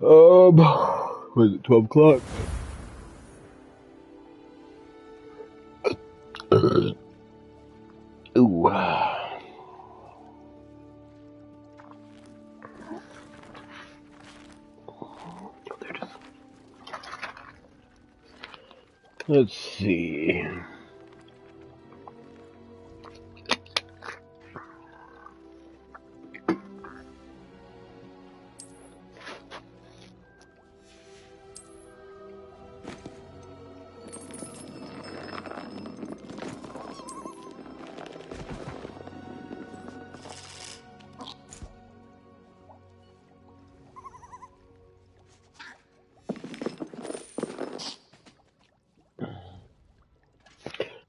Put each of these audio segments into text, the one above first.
Was it 12 o'clock? Ooh. Let's see.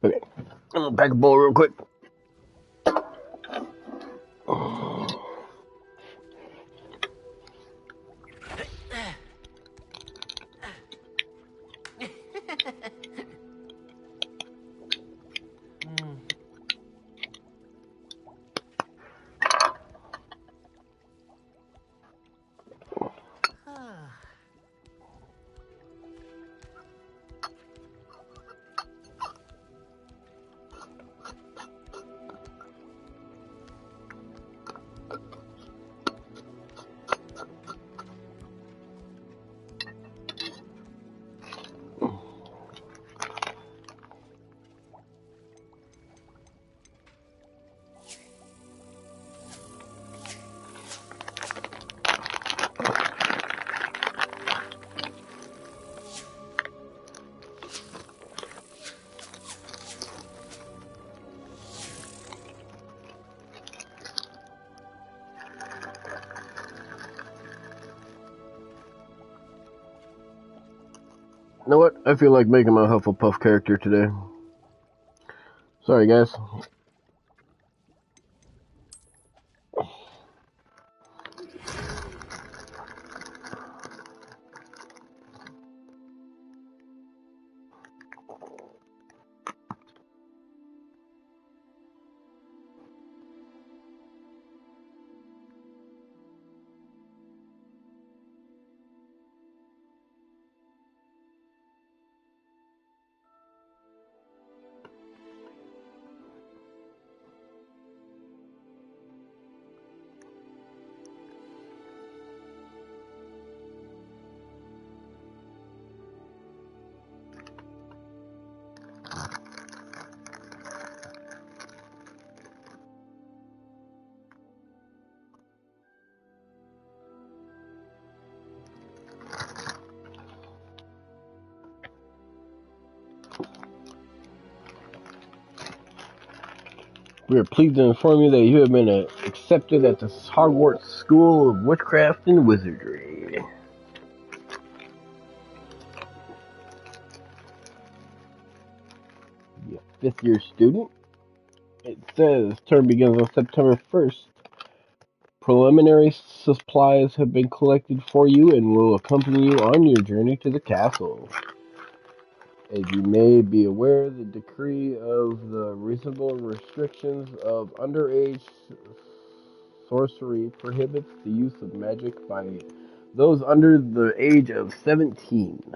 Okay, I'm gonna pack a bowl real quick. You know what? I feel like making my Hufflepuff character today. Sorry, guys. We are pleased to inform you that you have been accepted at the Hogwarts School of Witchcraft and Wizardry. You fifth year student? It says term begins on September 1st. Preliminary supplies have been collected for you and will accompany you on your journey to the castle. As you may be aware, the decree of the reasonable restrictions of underage sorcery prohibits the use of magic by those under the age of 17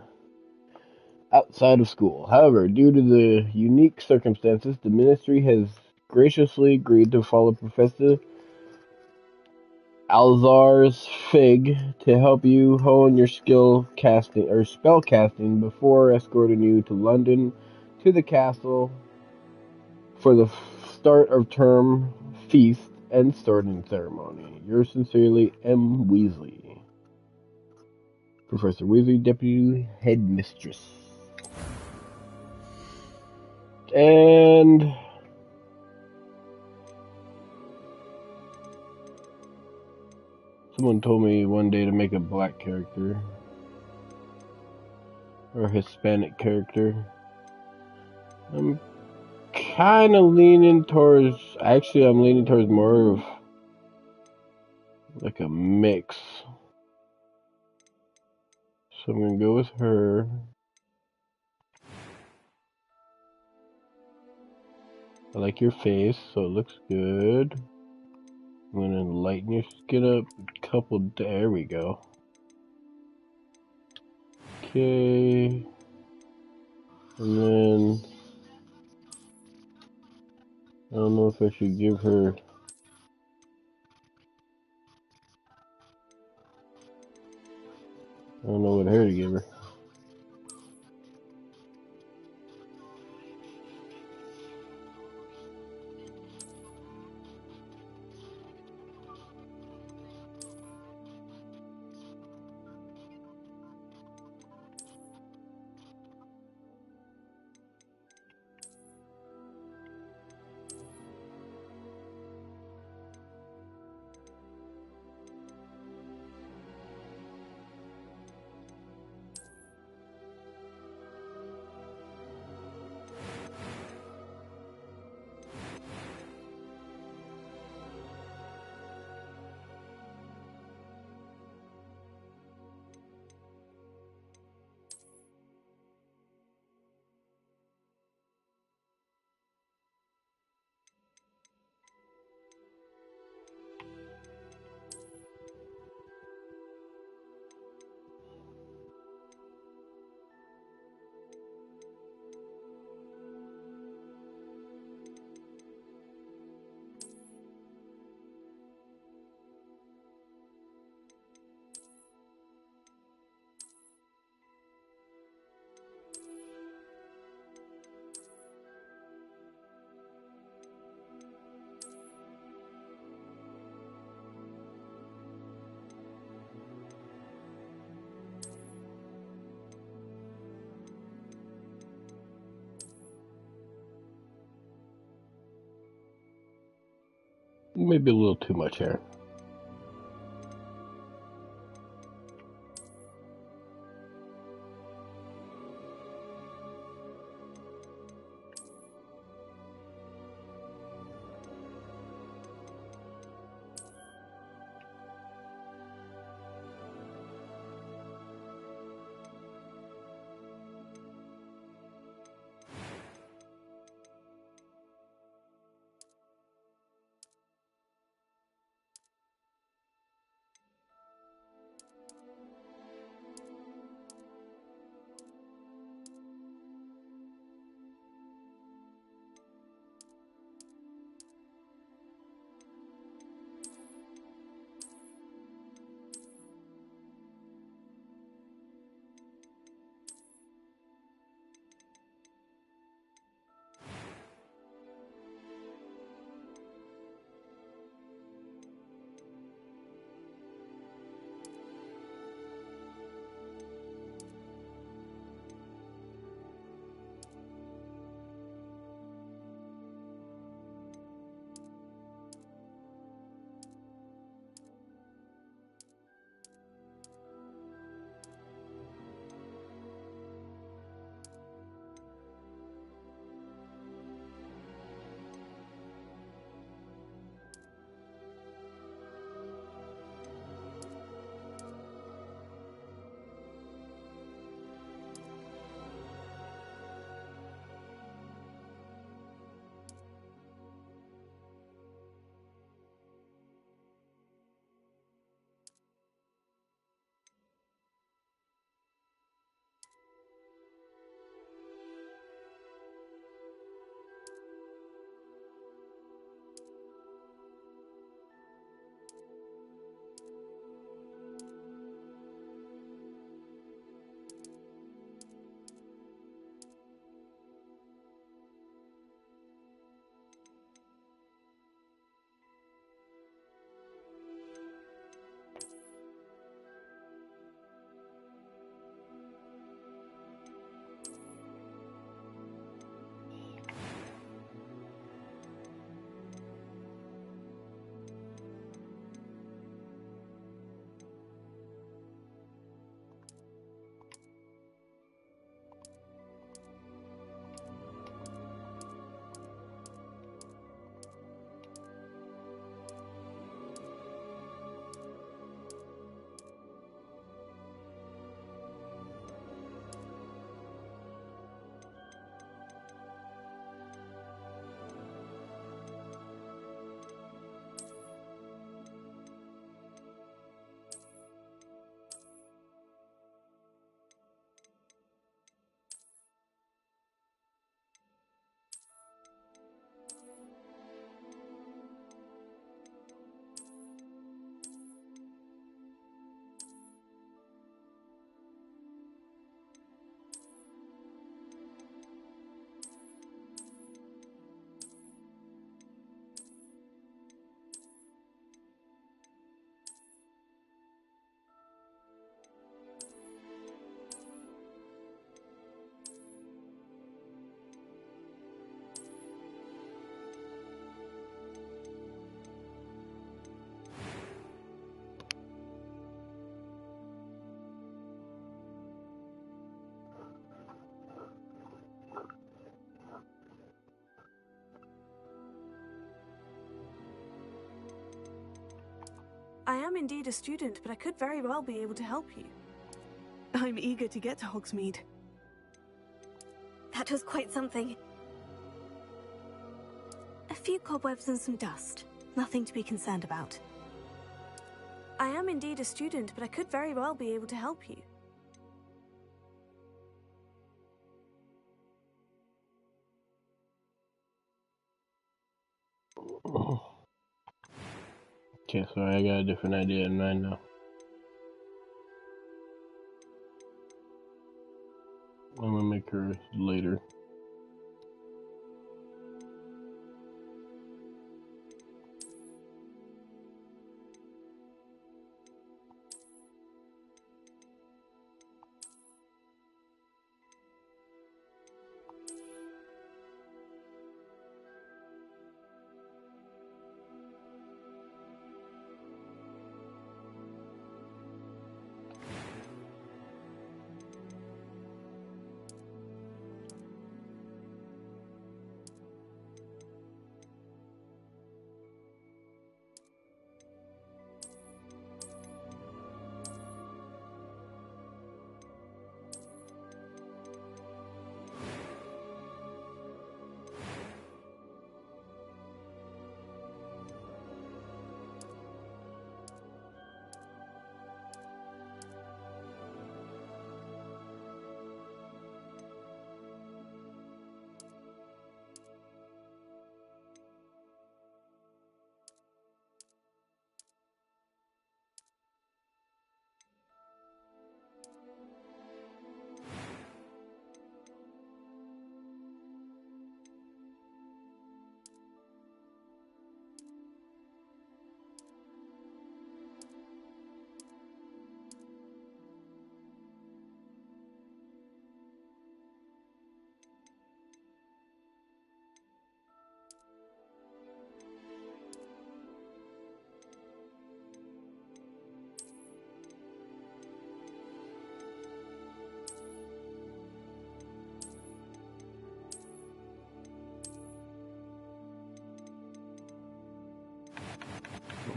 outside of school. However, due to the unique circumstances, the ministry has graciously agreed to follow Professor Alzar's Fig to help you hone your skill casting or spell casting before escorting you to London to the castle for the start of term feast and starting ceremony. Yours sincerely, M. Weasley. Professor Weasley, Deputy Headmistress. And someone told me one day to make a black character or a Hispanic character. I'm kind of leaning towards, actually I'm leaning towards more of like a mix. So I'm going to go with her. I like your face, so it looks good. I'm going to lighten your skin up a couple, there we go. Okay. And then I don't know if I should give her. I don't know what hair to give her. Maybe a little too much hair. I am indeed a student, but I could very well be able to help you. I'm eager to get to Hogsmeade. That was quite something. A few cobwebs and some dust. Nothing to be concerned about. I am indeed a student, but I could very well be able to help you. Okay, so I got a different idea in mind now. I'm gonna make her later.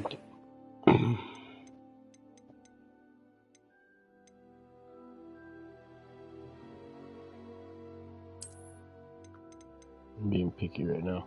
Okay. I'm being picky right now.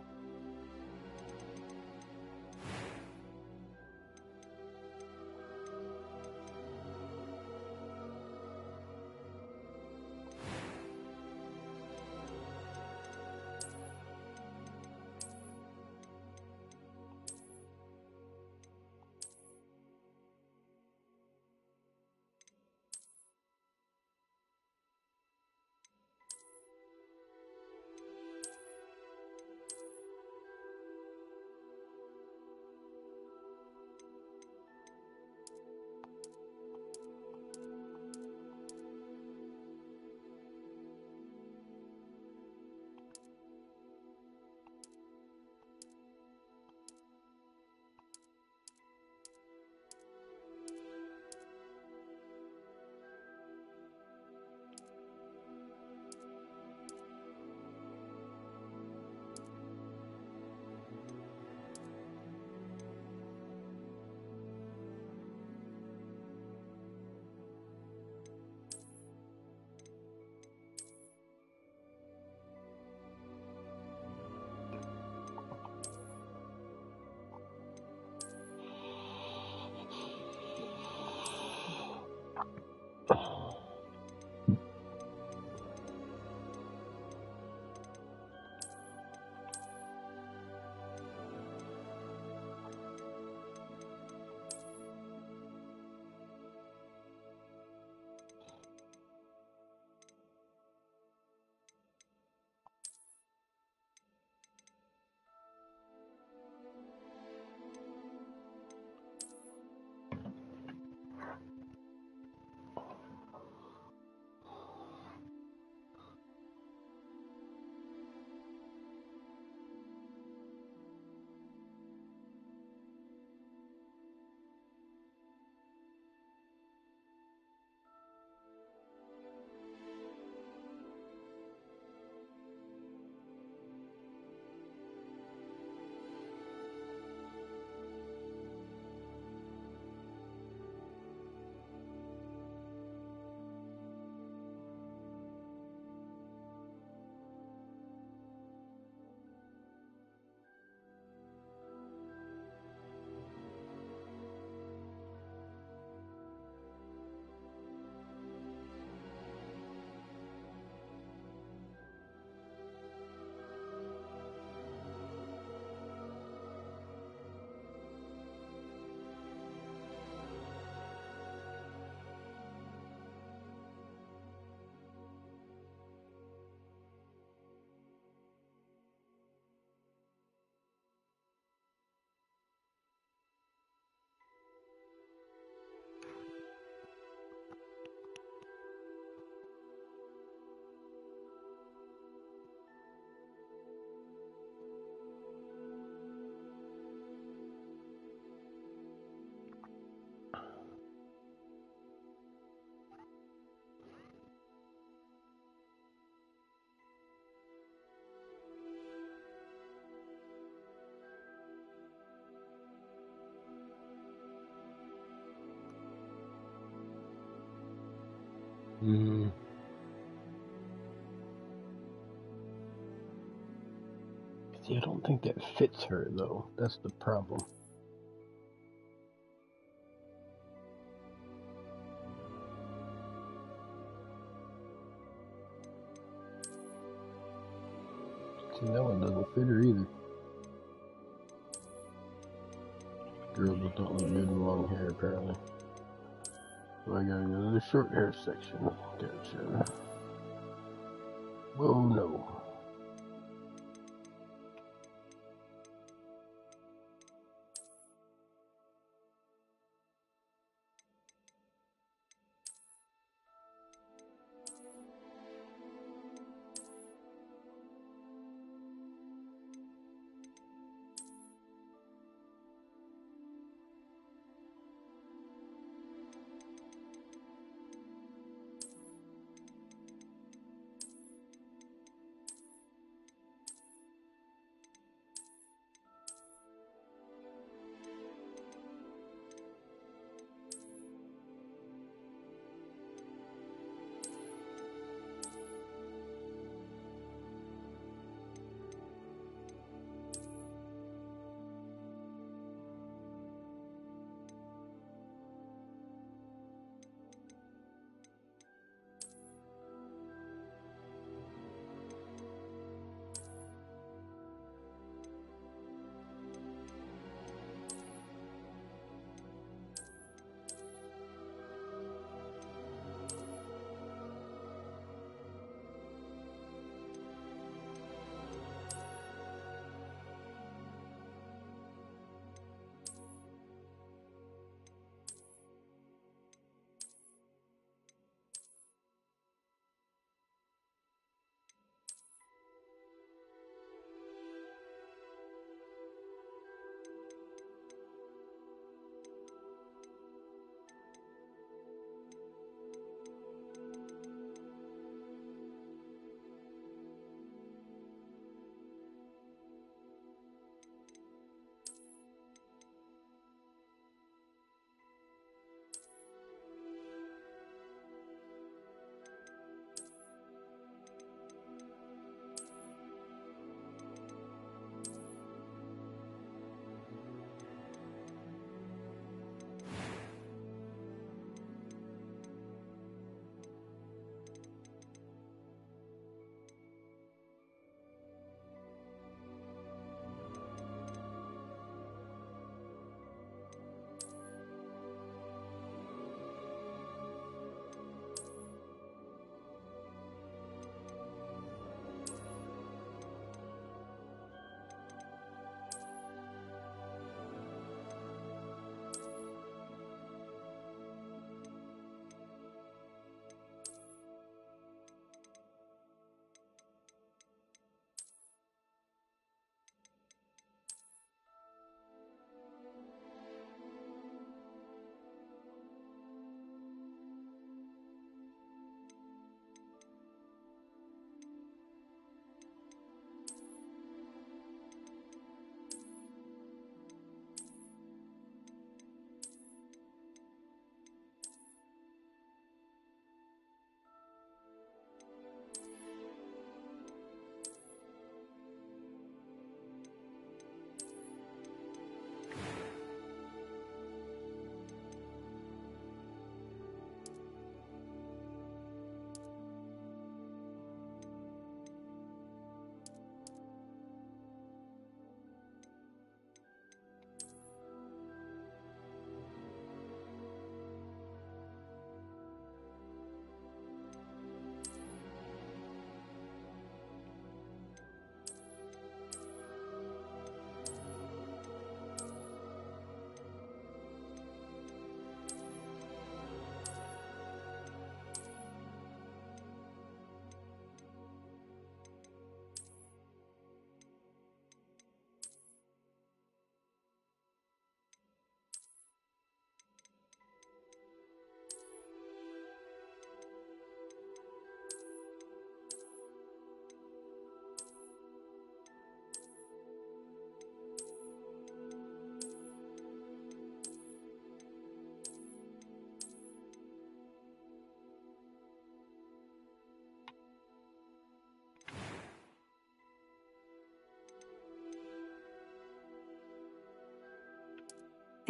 Hmm. See, I don't think that fits her, though. That's the problem. See, that one doesn't fit her either. Girls just don't look good in long hair, apparently. So I gotta go to the short hair section. Gotcha. Whoa, no.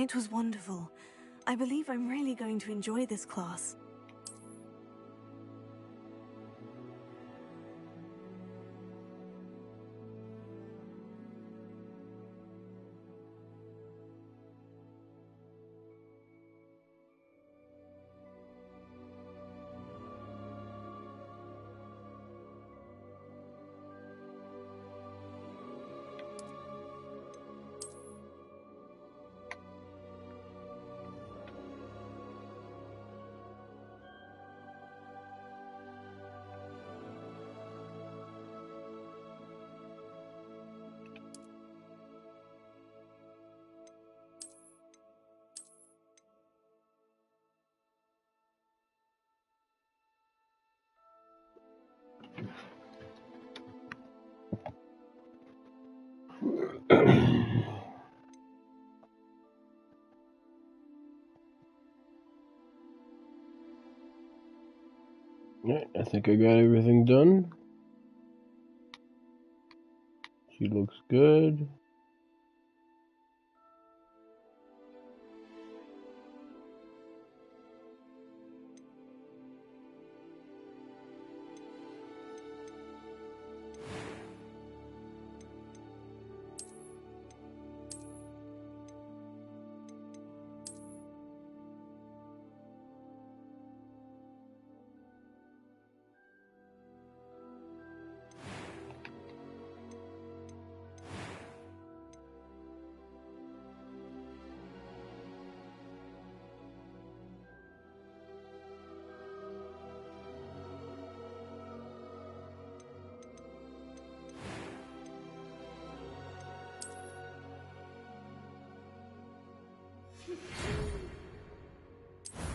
It was wonderful. I believe I'm really going to enjoy this class. Yeah, I think I got everything done. She looks good.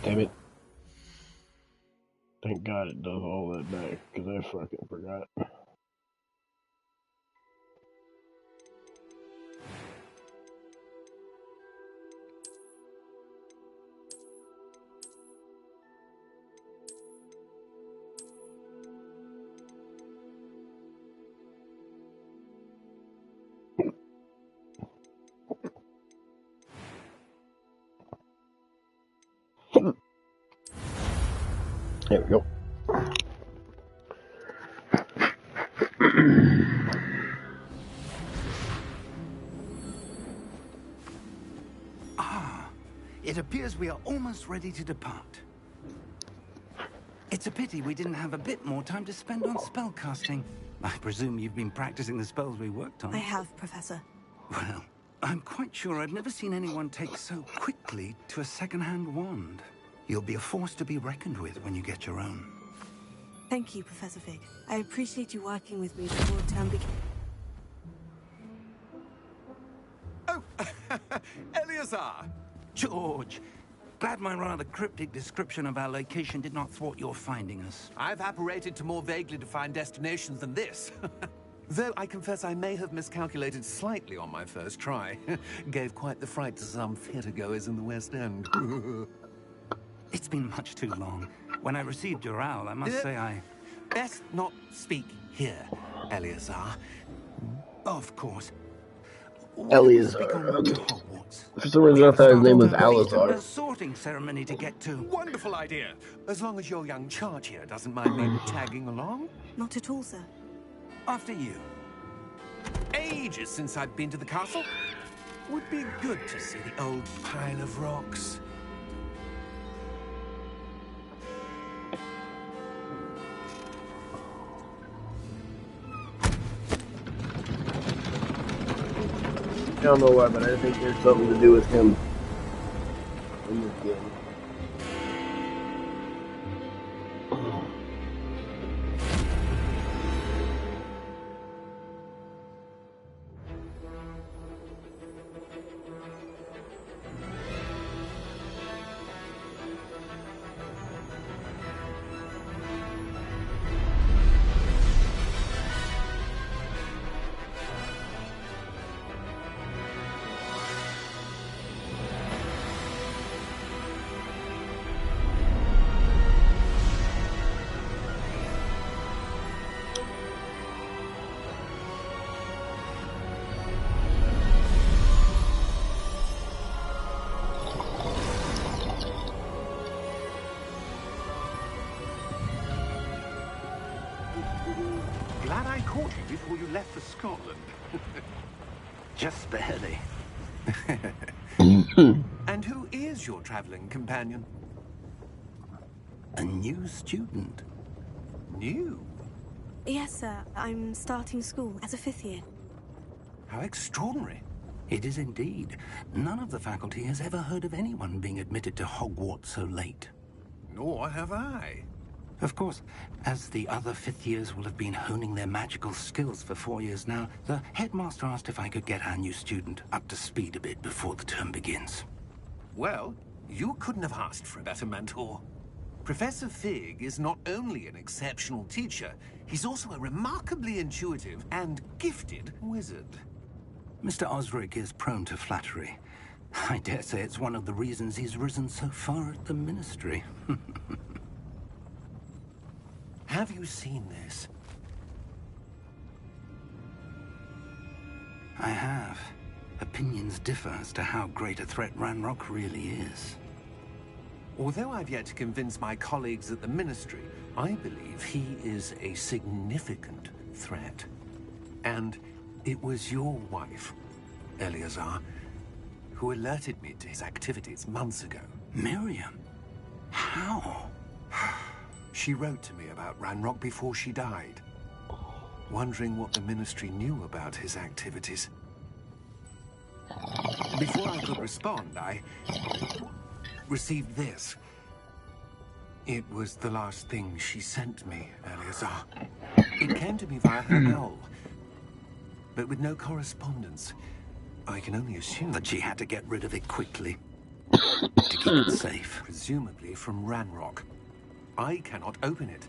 Damn it. Thank God it does all that back, because I fucking forgot. There we go. It appears we are almost ready to depart. It's a pity we didn't have a bit more time to spend on spellcasting. I presume you've been practicing the spells we worked on. I have, Professor. Well, I'm quite sure I've never seen anyone take so quickly to a second-hand wand. You'll be a force to be reckoned with when you get your own. Thank you, Professor Fig. I appreciate you working with me before term begins. Oh, Eleazar! George, glad my rather cryptic description of our location did not thwart your finding us. I've apparated to more vaguely defined destinations than this. Though I confess I may have miscalculated slightly on my first try. Gave quite the fright to some theatre-goers in the West End. It's been much too long. When I received your owl, I must say I... Best not speak here, Eleazar. Of course. Eleazar. Okay. Hogwarts. For some reason I thought his name was Alazar. A sorting ceremony to get to. Wonderful idea. As long as your young charge here doesn't mind me tagging along. Not at all, sir. After you. Ages since I've been to the castle. Would be good to see the old pile of rocks. I don't know why, but I think there's something to do with him in this game. Glad I caught you before you left for Scotland. Just barely. And who is your traveling companion? A new student. New? Yes, sir. I'm starting school as a 5th year. How extraordinary. It is indeed. None of the faculty has ever heard of anyone being admitted to Hogwarts so late. Nor have I. Of course, as the other 5th years will have been honing their magical skills for 4 years now, the headmaster asked if I could get our new student up to speed a bit before the term begins. Well, you couldn't have asked for a better mentor. Professor Fig is not only an exceptional teacher, he's also a remarkably intuitive and gifted wizard. Mr. Osric is prone to flattery. I dare say it's one of the reasons he's risen so far at the Ministry. Have you seen this? I have. Opinions differ as to how great a threat Ranrock really is. Although I've yet to convince my colleagues at the Ministry, I believe he is a significant threat. And it was your wife, Eleazar, who alerted me to his activities months ago. Miriam? How? She wrote to me about Ranrock before she died, wondering what the Ministry knew about his activities. Before I could respond, I received this. It was the last thing she sent me, Eleazar. It came to me via her owl, but with no correspondence. I can only assume That she had to get rid of it quickly to keep it safe. presumably from Ranrock. I cannot open it.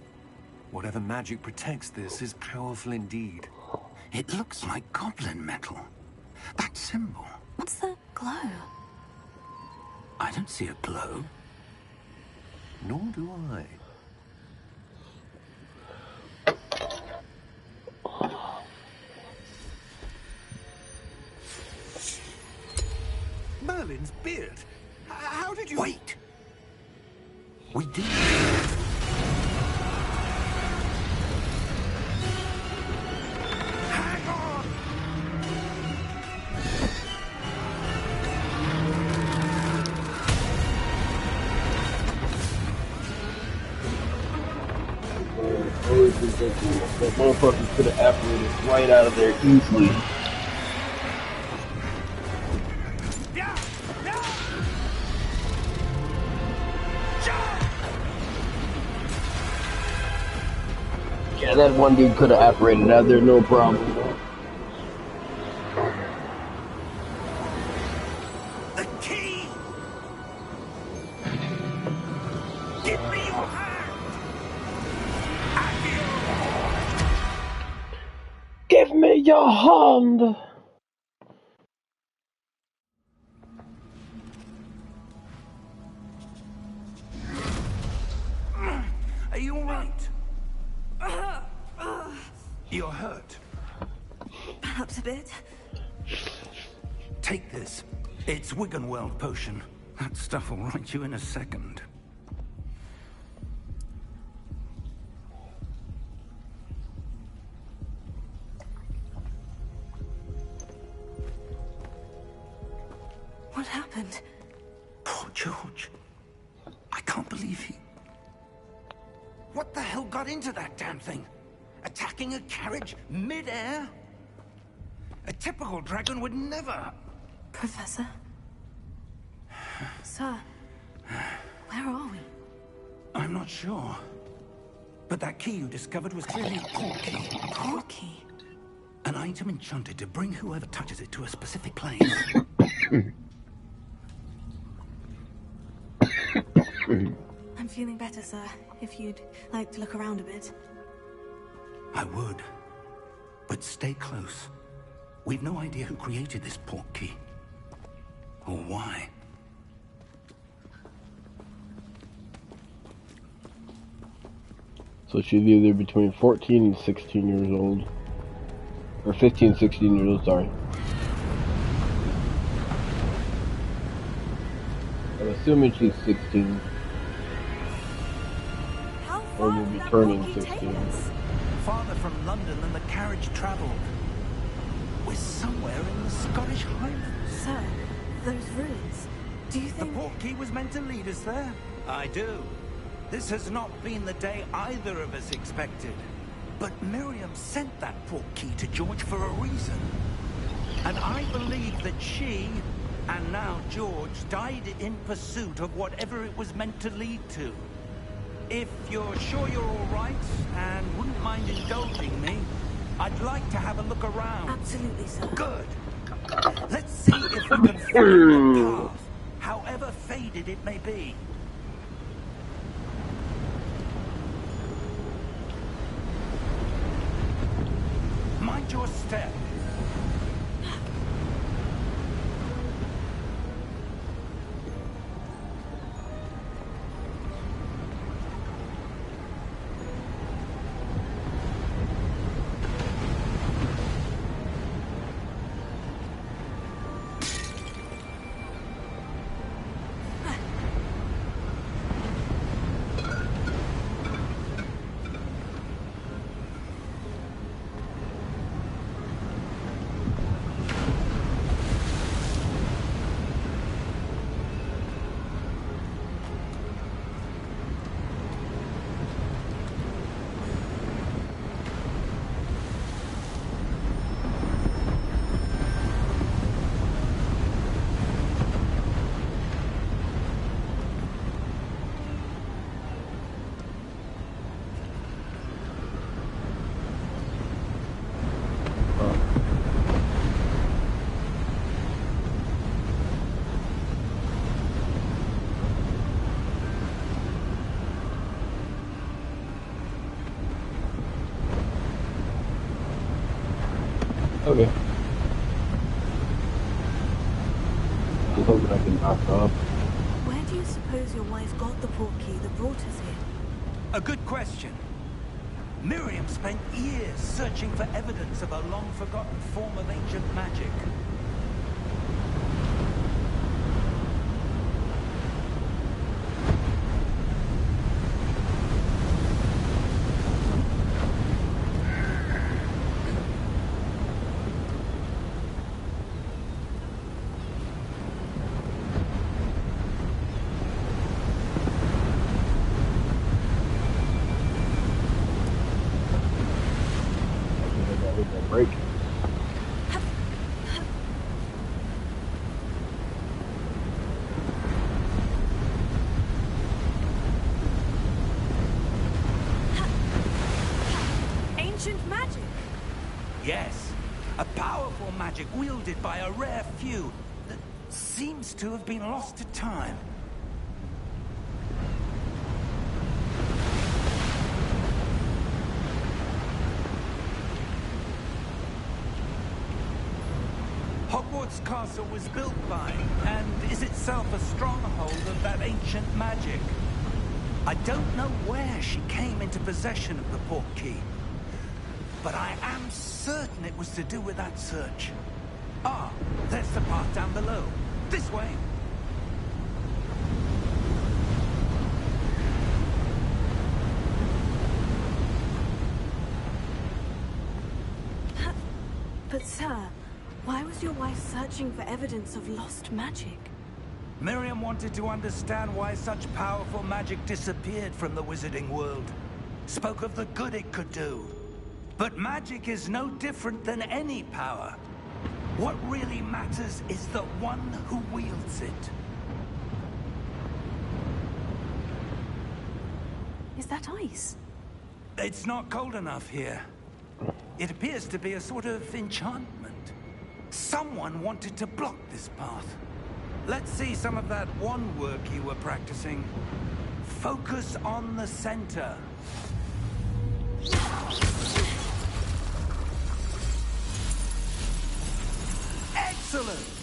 Whatever magic protects this is powerful indeed. It looks like goblin metal. That symbol. What's the glow? I don't see a glow. Nor do I. Merlin's beard. How did you... Wait! We did. Hang on! That motherfucker could have apparated right out of there easily. Yeah, that one dude could have apparated out there, no problem. The key! Give me your hand! Give me your hand! Are you alright? You're hurt. Perhaps a bit. Take this. It's Wiggenweld potion. That stuff will right you in a second. What happened? Poor George. I can't believe he... What the hell got into that damn thing? Attacking a carriage mid-air? A typical dragon would never... Professor? Sir, where are we? I'm not sure. But that key you discovered was clearly a port key. Port key? An item enchanted to bring whoever touches it to a specific place. I'm feeling better, sir. If you'd like to look around a bit. I would. But stay close. We've no idea who created this port key. Or why. So she's either between 14 and 16 years old. Or 15, 16 years old, sorry. I'm assuming she's 16. How Or will farther be that turning portkey take 16. us? Farther from London than the carriage travelled. We're somewhere in the Scottish Highlands. Sir, those ruins. Do you The think... portkey was meant to lead us there? I do. This has not been the day either of us expected. But Miriam sent that portkey to George for a reason. And I believe that she, and now George, died in pursuit of whatever it was meant to lead to. If you're sure you're all right, and wouldn't mind indulging me, I'd like to have a look around. Absolutely, sir. Good. Let's see if we can find the path, however faded it may be. Mind your step. Okay. I'm hoping I can back up. Where do you suppose your wife got the portkey that brought us here? A good question. Miriam spent years searching for evidence of a long-forgotten form of ancient magic. Break. Ancient magic? Yes, a powerful magic wielded by a rare few that seems to have been lost to time. Hogwarts Castle was built by, and is itself a stronghold of that ancient magic. I don't know where she came into possession of the portkey, but I am certain it was to do with that search. Ah, there's the path down below. This way. But sir, why was your wife searching for evidence of lost magic? Miriam wanted to understand why such powerful magic disappeared from the wizarding world. Spoke of the good it could do. But magic is no different than any power. What really matters is the one who wields it. Is that ice? It's not cold enough here. It appears to be a sort of enchantment. Someone wanted to block this path. Let's see some of that wand work you were practicing. Focus on the center. Excellent!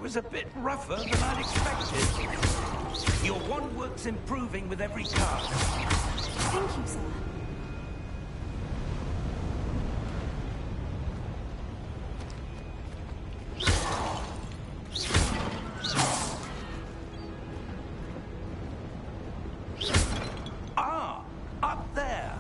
was a bit rougher than I'd expected. Your wand work's improving with every cast. Thank you, sir. Ah, up there.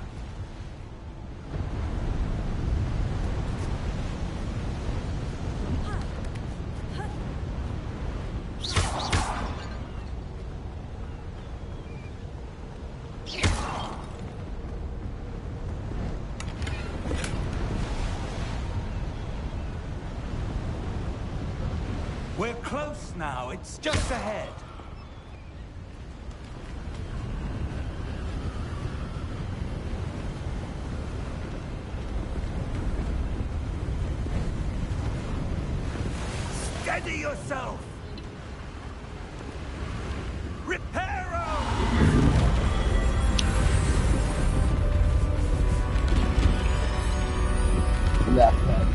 We're close now. It's just ahead. Steady yourself! Reparo! That's bad.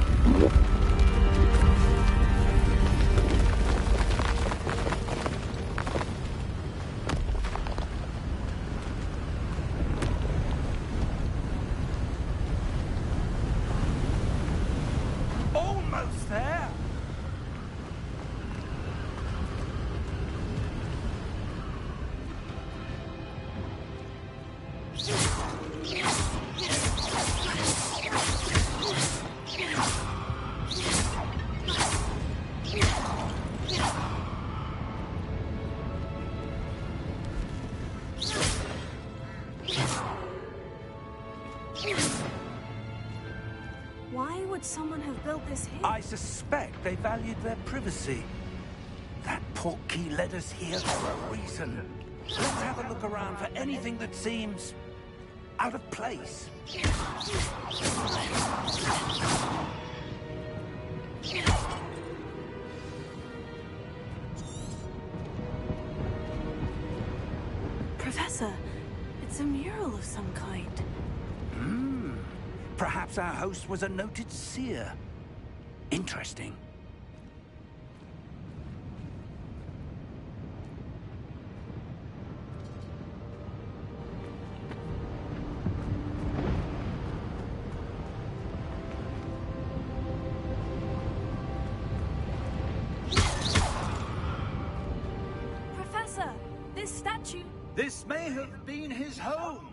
Almost there! Why would someone have built this here? I suspect they valued their privacy. That portkey led us here for a reason. Let's have a look around for anything that seems out of place. Professor, it's a mural of some kind. Perhaps our host was a noted seer. Interesting. Professor, this statue... This may have been his home.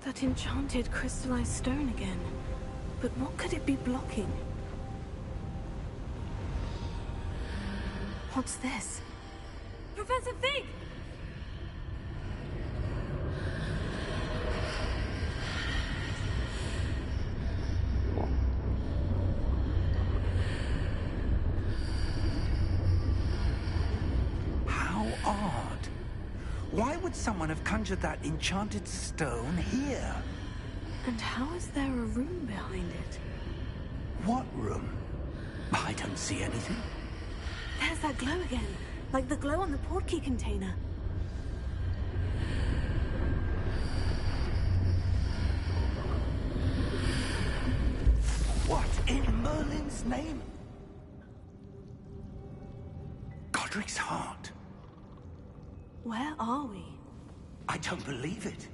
That enchanted crystallized stone again. But what could it be blocking? What's this? Professor Fig! How odd. Why would someone have conjured that enchanted stone here? And how is there a room behind it? What room? I don't see anything. There's that glow again. Like the glow on the portkey container. What in Merlin's name? Godric's heart. Where are we? I don't believe it.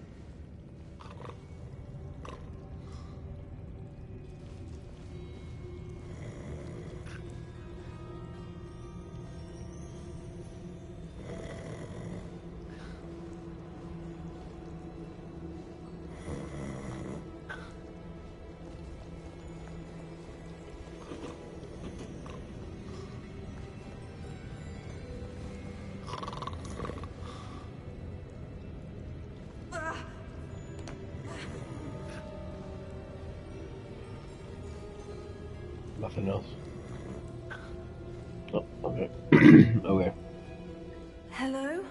Nothing else. Oh, okay. Okay. Hello?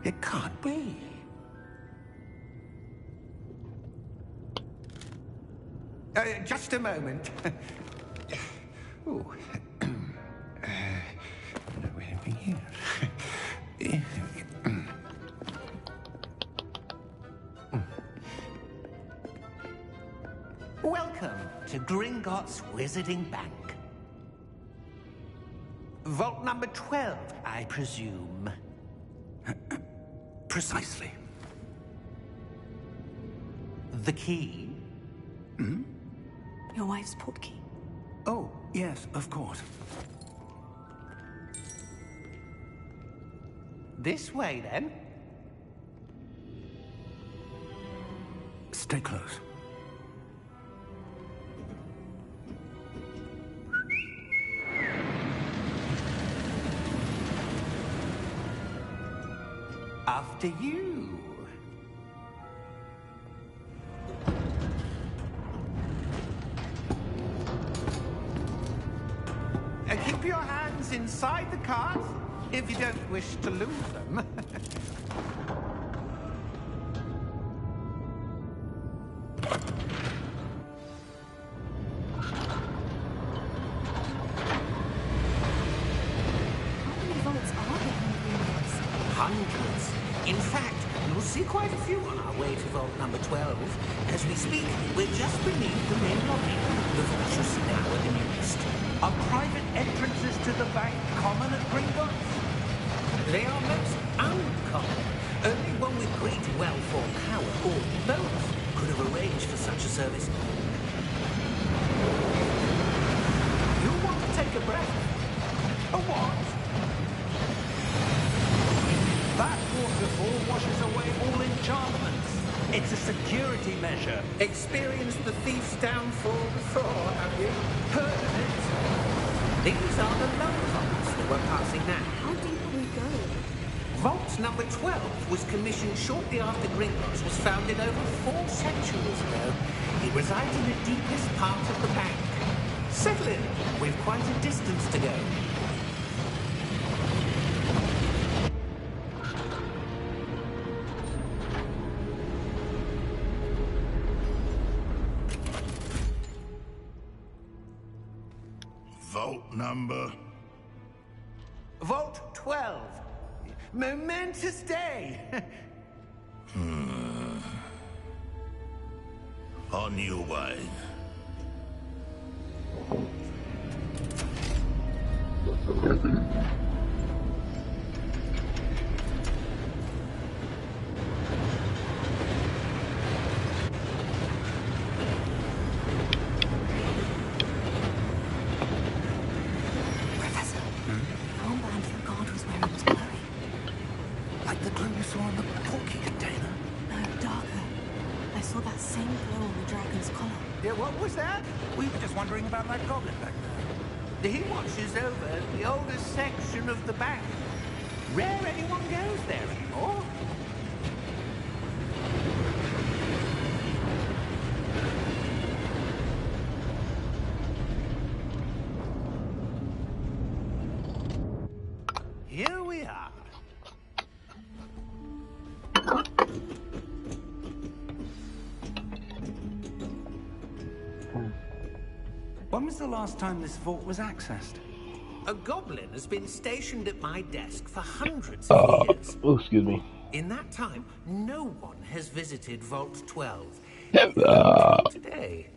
It can't be. Just a moment. Ooh. Welcome to Gringotts Wizarding Bank. Vault number 12, I presume. Precisely. The key? Your wife's portkey. Oh, yes, of course. This way, then. Stay close. After you. Keep your hands inside the cart if you don't wish to lose them. How many vaults are there in Gringotts? Hundreds. In fact, you'll see quite a few on our way to vault number 12. As we speak, we're just beneath the main lobby. The vaults you see now are the newest. Are private entrances to the bank common at Gringotts? They are most uncommon. Only one with great wealth or power, or both, could have arranged for such a service. You want to take a breath? A what? That waterfall washes away all enchantments. It's a security measure. Experienced the thief's downfall before, have you? Heard of it? These are the lower vaults that we're passing now. How deep will we go? Vault number 12 was commissioned shortly after Gringotts was founded over 4 centuries ago. It resides in the deepest part of the bank. Settle in. We've quite a distance to go. Vault number? Vault 12. Momentous day. On your way. Professor, the armband your guard was wearing was glowing. Like the glow you saw on the porky container. No, darker. I saw that same glow on the dragon's collar. Yeah, what was that? We were just wondering about that goblin back there. He watches over the oldest section of the bank. Rare anyone goes there anymore. Here we are. When was the last time this vault was accessed? A goblin has been stationed at my desk for hundreds of years. Oh, excuse me. In that time, no one has visited Vault 12. Today.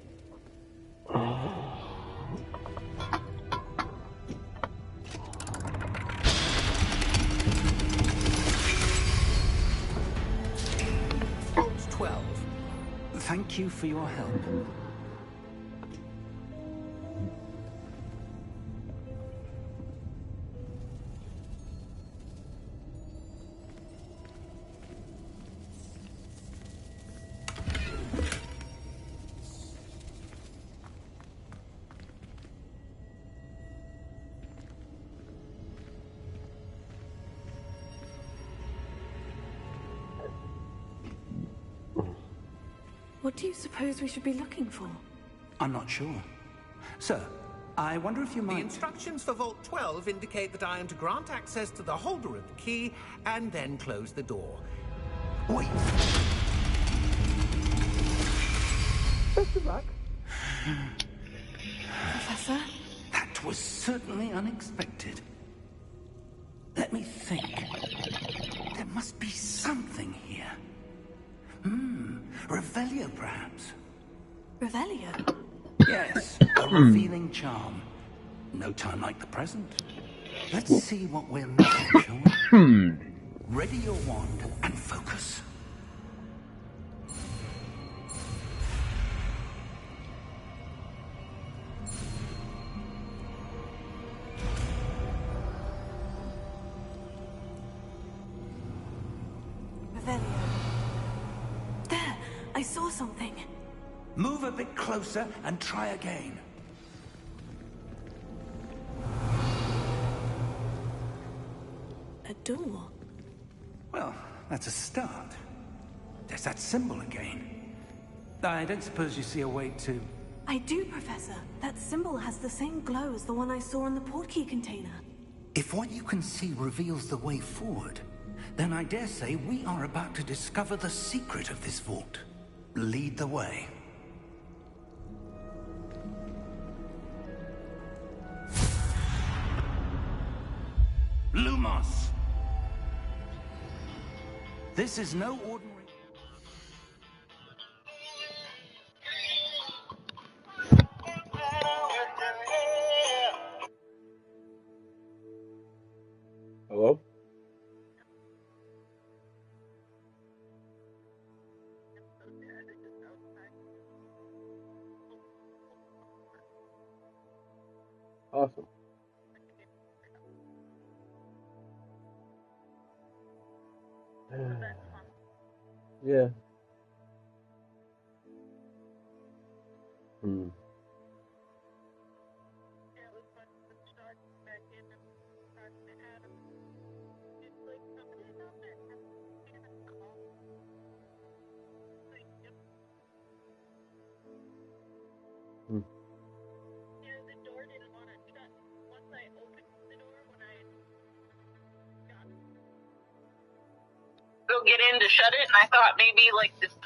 Vault 12. Thank you for your help. What do you suppose we should be looking for? I'm not sure. Sir, I wonder if you might... The instructions for Vault 12 indicate that I am to grant access to the holder of the key and then close the door. Wait! Best of luck. Professor? That was certainly unexpected. Let me think. There must be something here. Revelio, perhaps. Revelio? Yes, a revealing charm. No time like the present. Let's see what we're missing, shall we? Ready your wand and focus. Revelio. There! I saw something. Move a bit closer and try again. A door. Well, that's a start. There's that symbol again. I don't suppose you see a way to... I do, Professor. That symbol has the same glow as the one I saw in the portkey container. If what you can see reveals the way forward, then I dare say we are about to discover the secret of this vault. Lead the way. Lumos! This is no ordinary... Hello? Awesome. Yeah. Go get in to shut it, and I thought maybe like this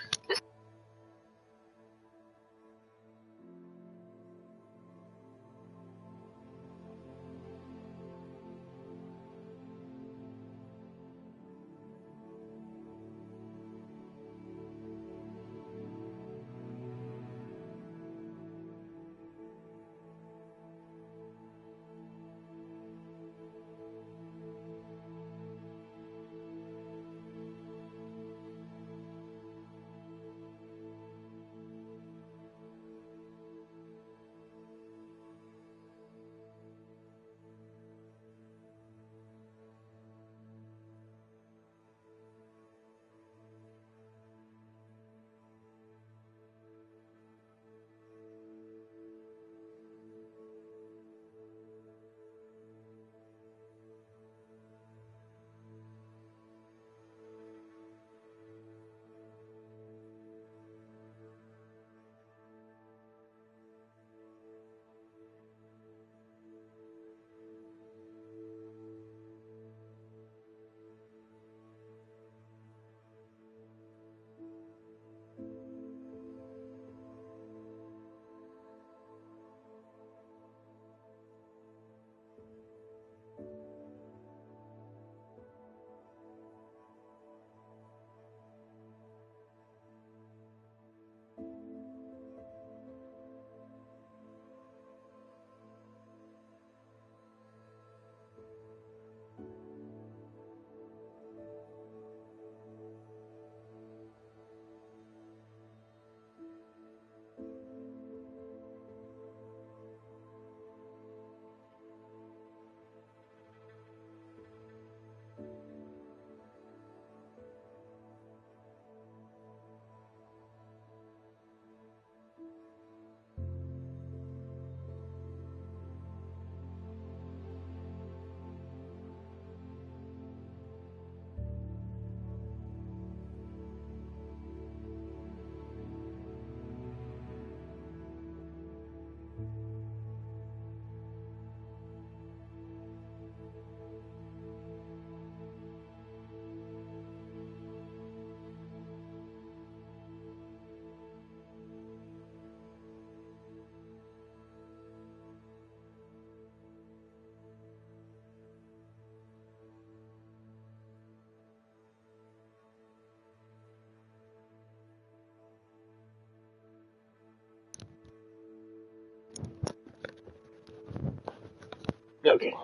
Okay.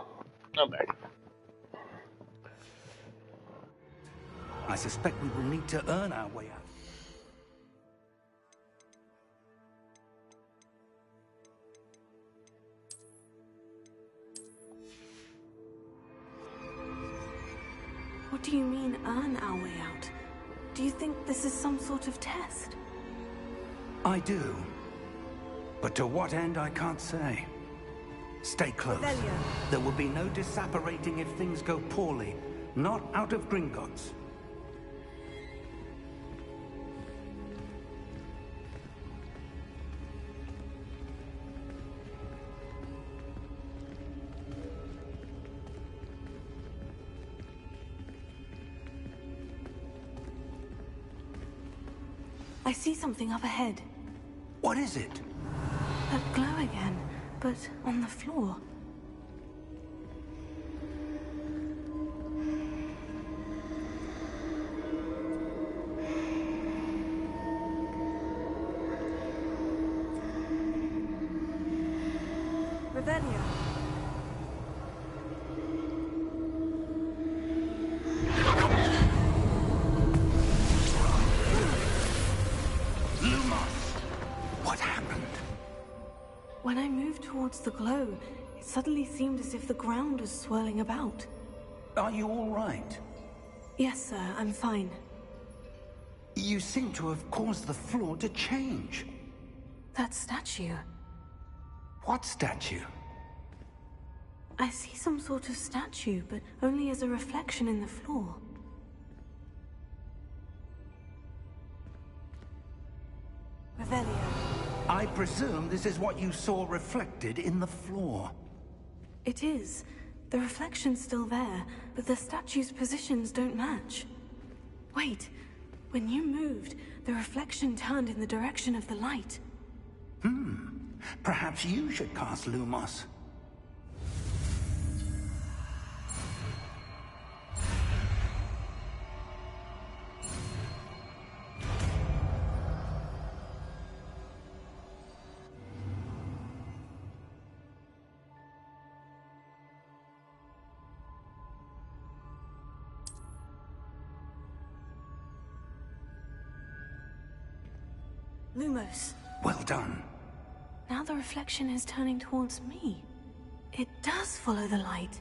I'm back. I suspect we will need to earn our way out. What do you mean, earn our way out? Do you think this is some sort of test? I do. But to what end, I can't say. Stay close. Revelio. There will be no disapparating if things go poorly. Not out of Gringotts. I see something up ahead. What is it? That glow again, but on the floor. Revelio. What happened? When I moved towards the glow, it suddenly seemed as if the ground was swirling about. Are you all right? Yes, sir, I'm fine. You seem to have caused the floor to change. That statue. What statue? I see some sort of statue, but only as a reflection in the floor. Revelio. I presume this is what you saw reflected in the floor. It is. The reflection's still there, but the statue's positions don't match. Wait, when you moved, the reflection turned in the direction of the light. Perhaps you should cast Lumos. Lumos. Well done. Now the reflection is turning towards me. It does follow the light.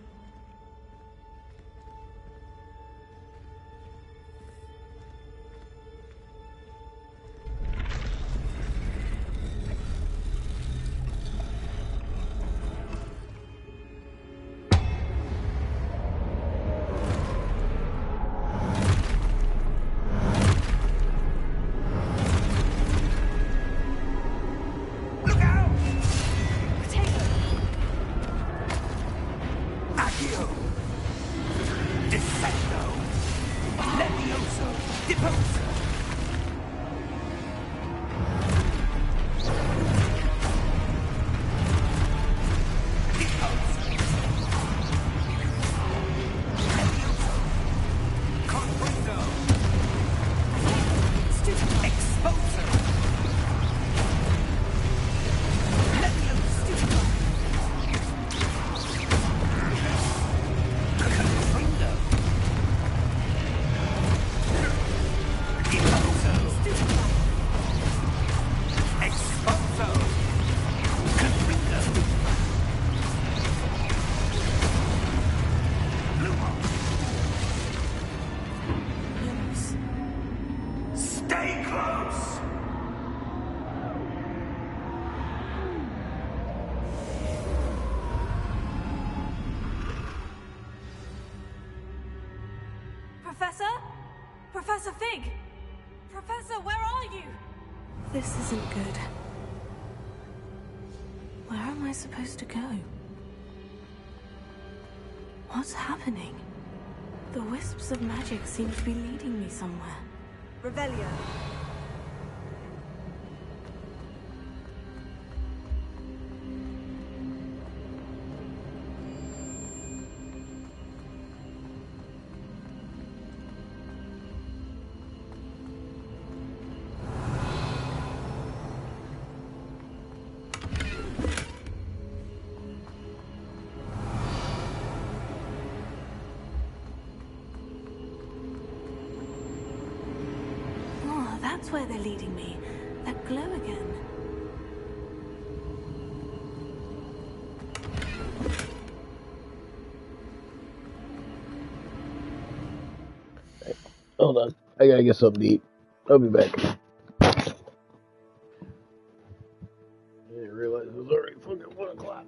Professor? Professor Fig? Professor, where are you? This isn't good. Where am I supposed to go? What's happening? The wisps of magic seem to be leading me somewhere. Revelio. that's where they're leading me. That glow again. Hold on. I gotta get something to eat. I'll be back. I didn't realize it was already fucking 1 o'clock.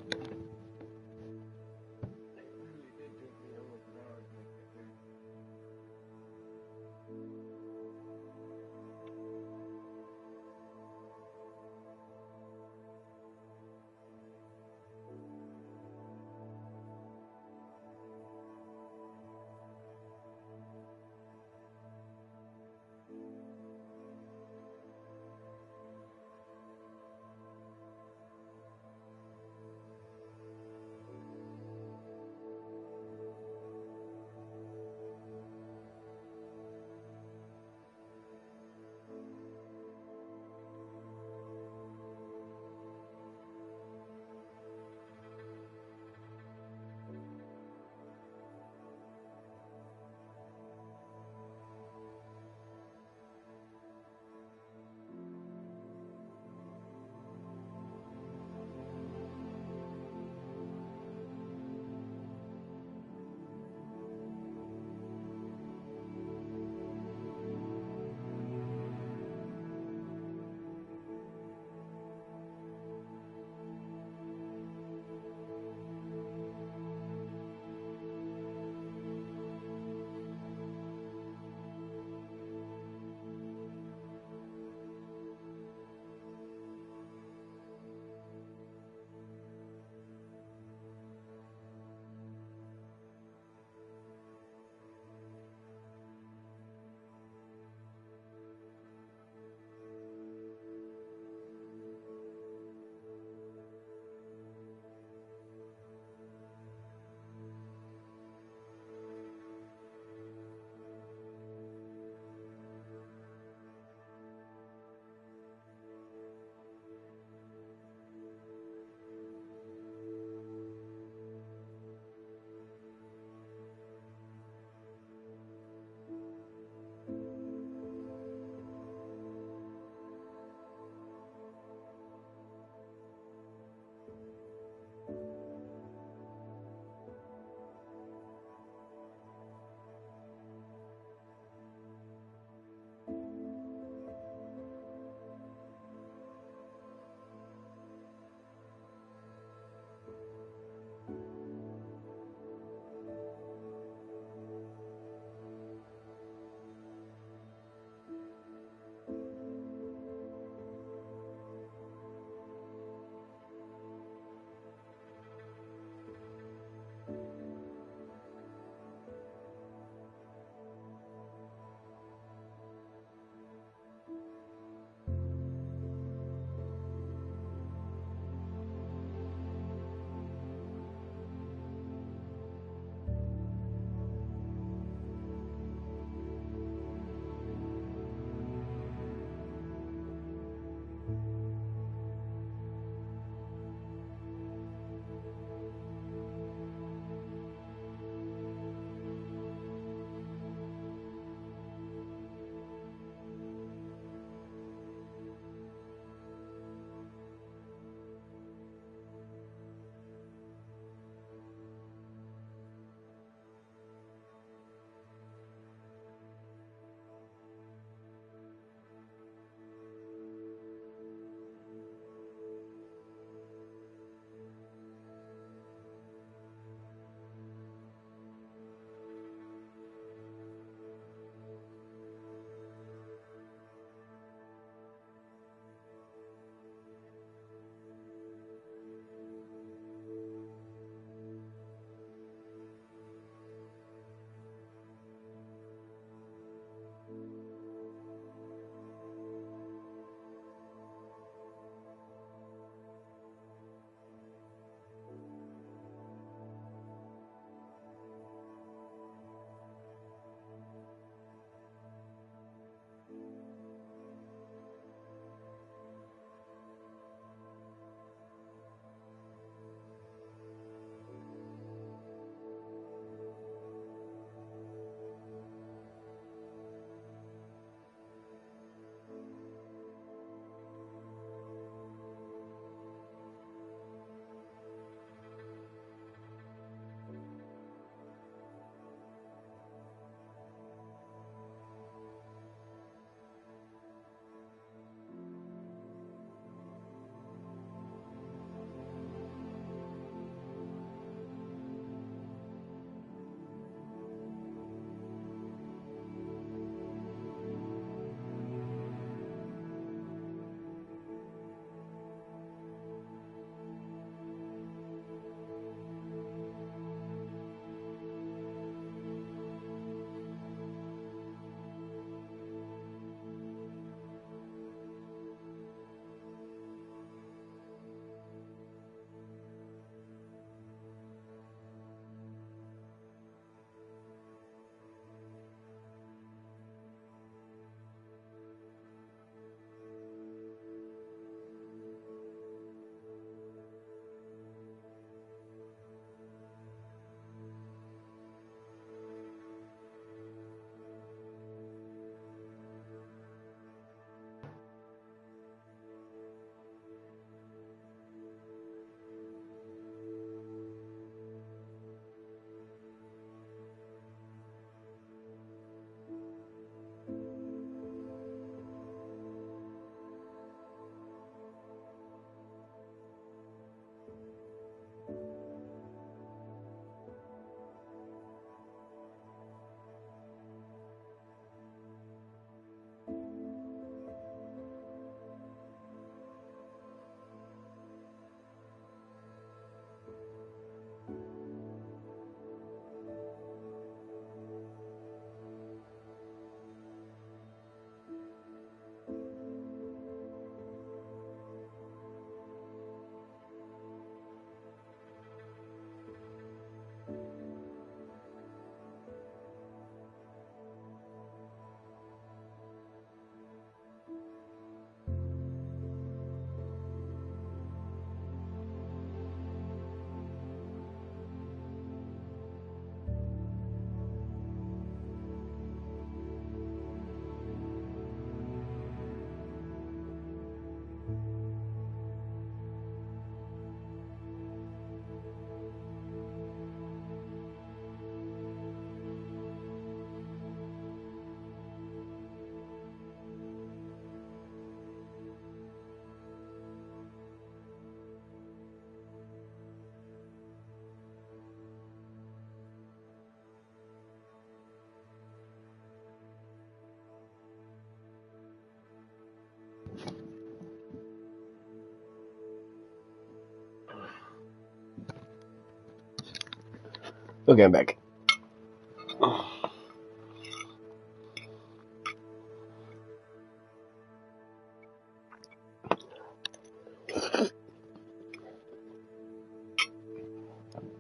Okay, I'm back.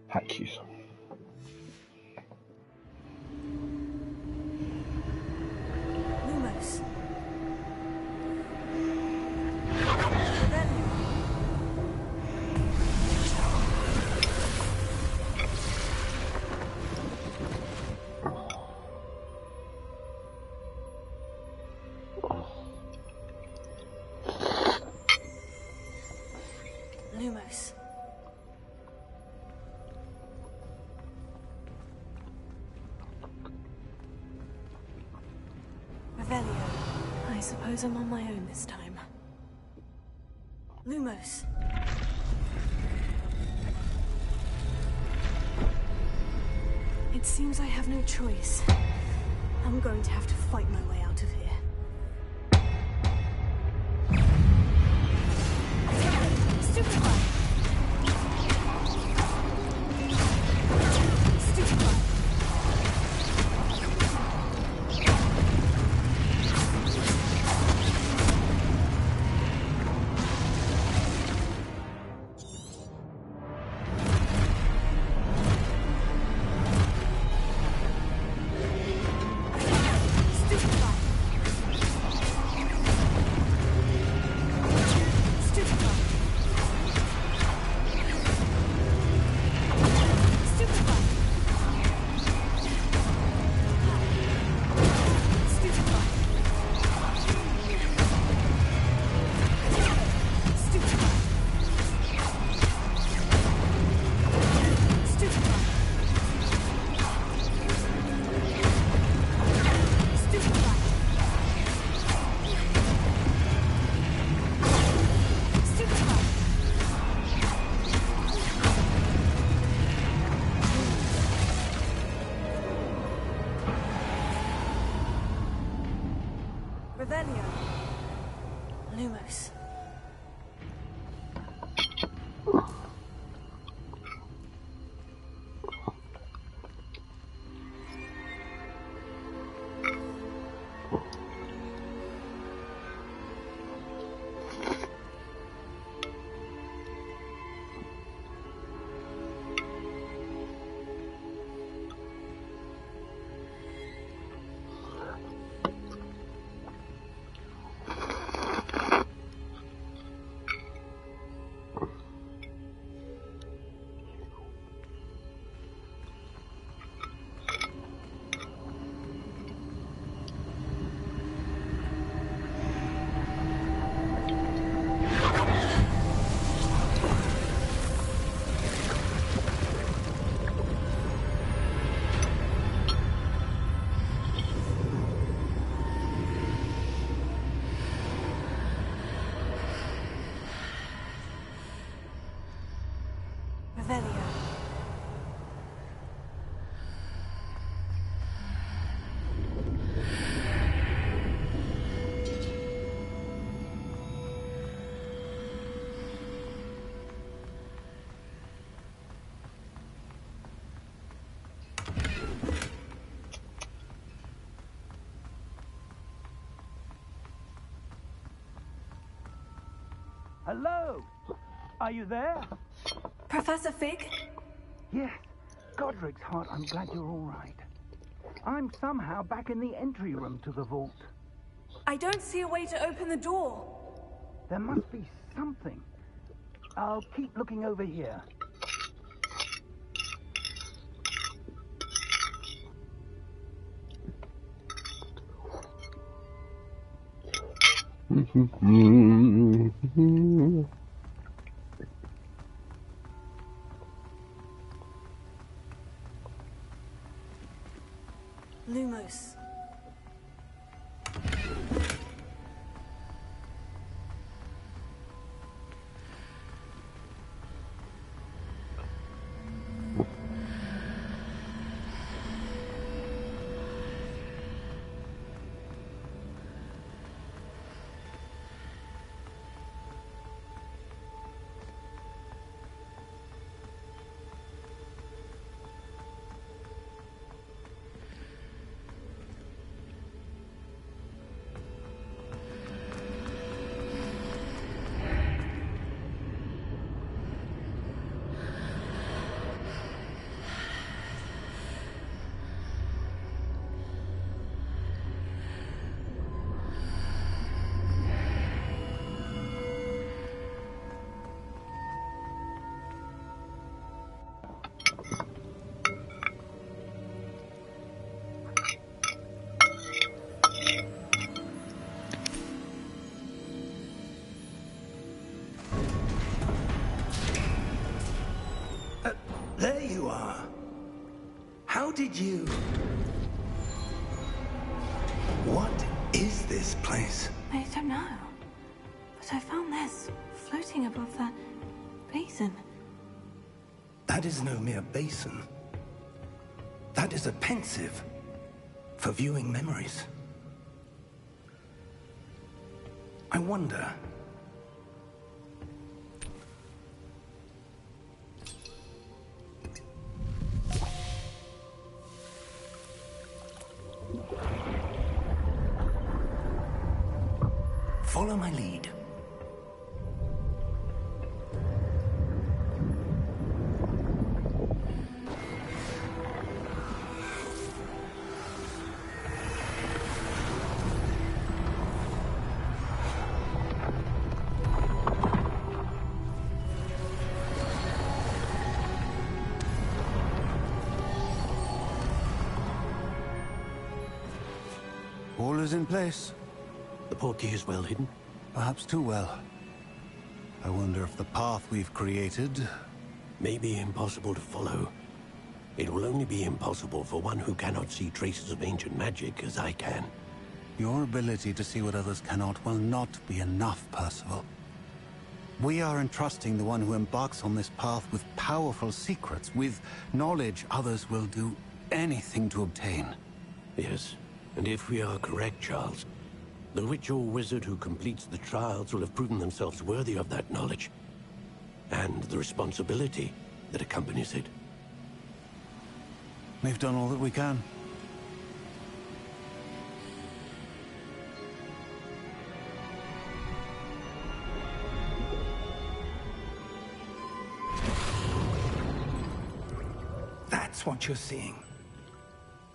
Hot cheese. Lumos. Lumos. Revelio. I suppose I'm on my own this time. Lumos. It seems I have no choice. I'm going to have to fight my way out of here. Stupefy! Stupefy! Revelio. Lumos. Revelio. Hello! Are you there? Professor Fig? Yes. Godric's heart, I'm glad you're all right. I'm somehow back in the entry room to the vault. I don't see a way to open the door. There must be something. I'll keep looking over here. Lumos. There you are. How did you... What is this place? I don't know. But I found this floating above that basin. That is no mere basin. That is a pensive for viewing memories. I wonder... Follow my lead. All is in place. The portkey is well hidden? Perhaps too well. I wonder if the path we've created... may be impossible to follow. It will only be impossible for one who cannot see traces of ancient magic as I can. Your ability to see what others cannot will not be enough, Percival. We are entrusting the one who embarks on this path with powerful secrets, with knowledge others will do anything to obtain. Yes, and if we are correct, Charles, the witch or wizard who completes the trials will have proven themselves worthy of that knowledge, and the responsibility that accompanies it. We've done all that we can. That's what you're seeing.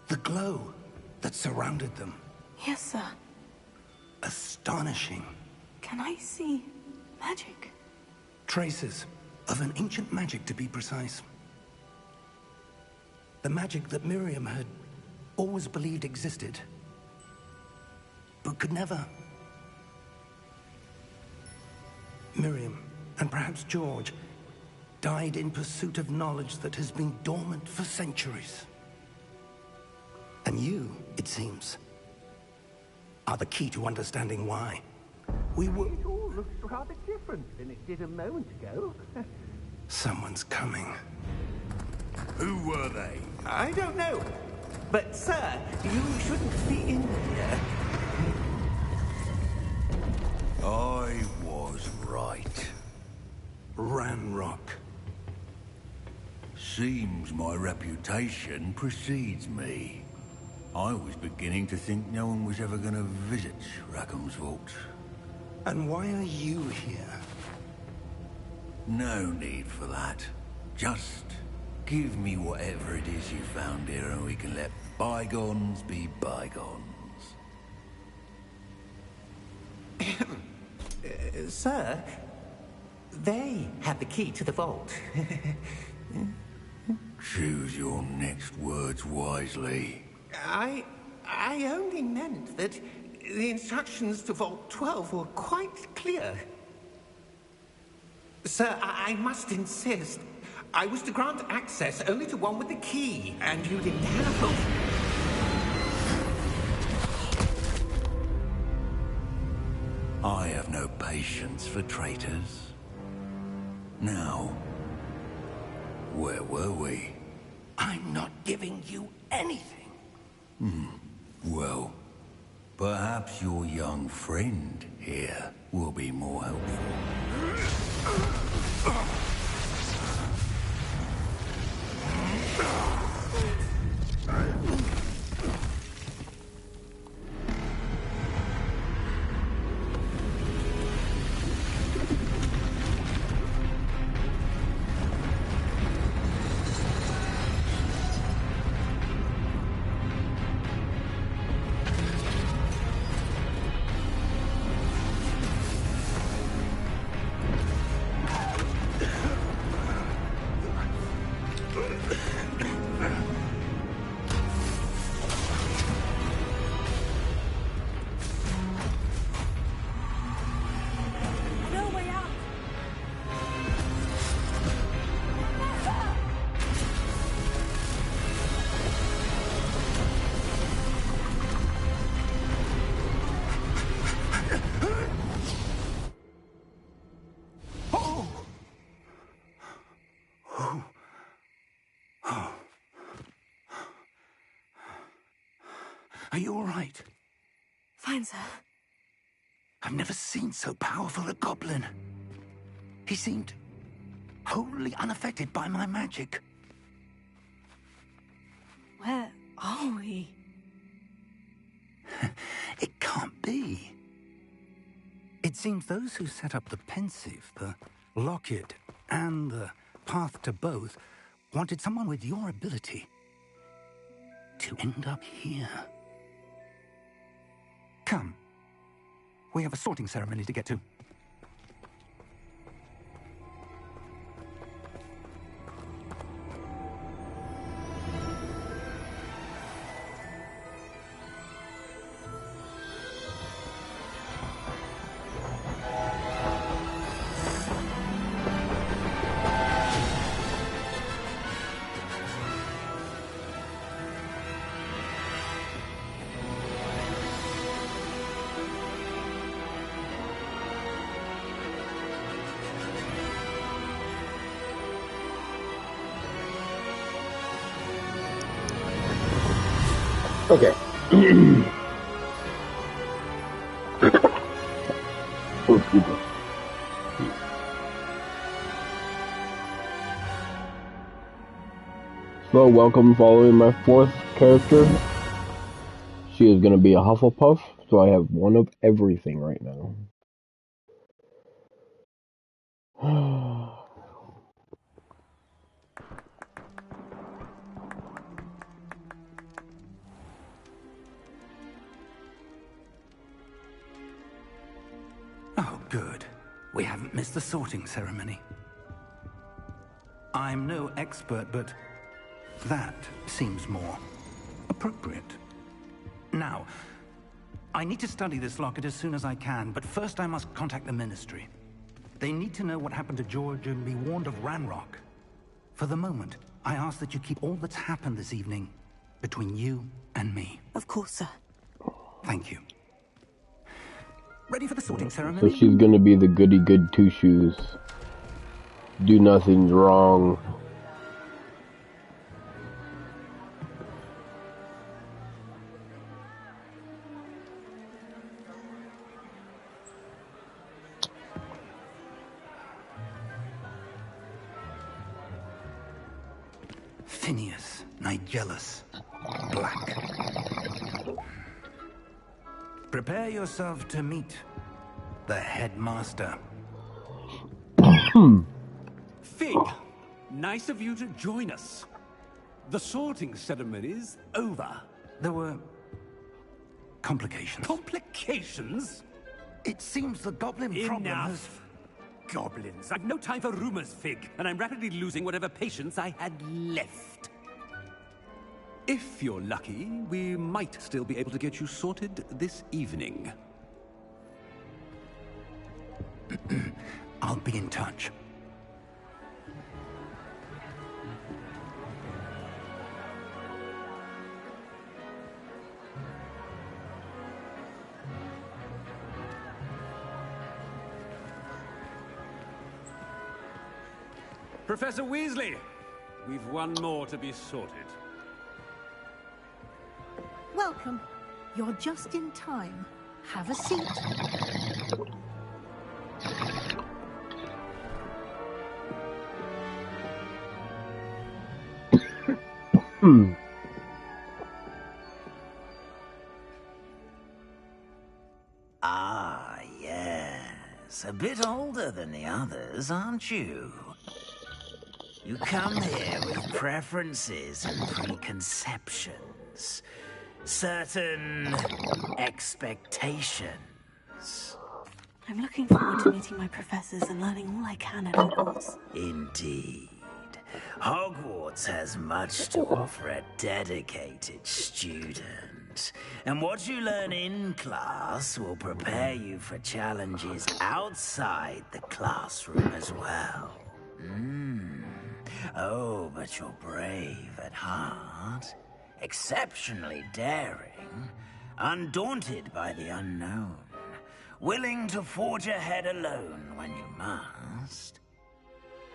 The glow that surrounded them. Yes, sir. Astonishing. Can I see magic? Traces of an ancient magic, to be precise. The magic that Miriam had always believed existed, but could never. Miriam, and perhaps George, died in pursuit of knowledge that has been dormant for centuries. And you, it seems, are the key to understanding why. We were... It all looks rather different than it did a moment ago. Someone's coming. Who were they? I don't know. But, sir, you shouldn't be in here. I was right. Ranrock. Seems my reputation precedes me. I was beginning to think no one was ever going to visit Rackham's vault. And why are you here? No need for that. Just give me whatever it is you found here and we can let bygones be bygones. Sir, they have the key to the vault. Choose your next words wisely. I only meant that the instructions to Vault 12 were quite clear. Sir, I must insist. I was to grant access only to one with the key, and you didn't have them. I have no patience for traitors. Now, where were we? I'm not giving you anything. Well, perhaps your young friend here will be more helpful. Are you all right? Fine, sir. I've never seen so powerful a goblin. He seemed wholly unaffected by my magic. Where are we? It can't be. It seems those who set up the pensive, the locket, and the path to both wanted someone with your ability to end up here. Come. We have a sorting ceremony to get to. Okay. Oh, excuse me. So, welcome following my fourth character. She is going to be a Hufflepuff, so I have one of everything right now. Oh, good. We haven't missed the sorting ceremony. I'm no expert, but that seems more appropriate. Now, I need to study this locket as soon as I can, but first I must contact the Ministry. They need to know what happened to George and be warned of Ranrock. For the moment, I ask that you keep all that's happened this evening between you and me. Of course, sir. Thank you. Ready for the sorting ceremony? So she's gonna be the goody good two shoes. Do nothing wrong. Phineas, Nigellus, Black. Prepare yourself to meet the headmaster. Fig, nice of you to join us. The sorting ceremony's over. There were complications. Complications? It seems the goblin problem has... Enough. Goblins. I've no time for rumors, Fig, and I'm rapidly losing whatever patience I had left. If you're lucky, we might still be able to get you sorted this evening. I'll be in touch. Professor Weasley, we've one more to be sorted. Welcome. You're just in time. Have a seat. Ah, yes. A bit older than the others, aren't you? You come here with preferences and preconceptions. Certain expectations. I'm looking forward to meeting my professors and learning all I can at Hogwarts. Indeed. Hogwarts has much to offer a dedicated student. And what you learn in class will prepare you for challenges outside the classroom as well. Oh, but you're brave at heart. Exceptionally daring. Undaunted by the unknown. Willing to forge ahead alone when you must.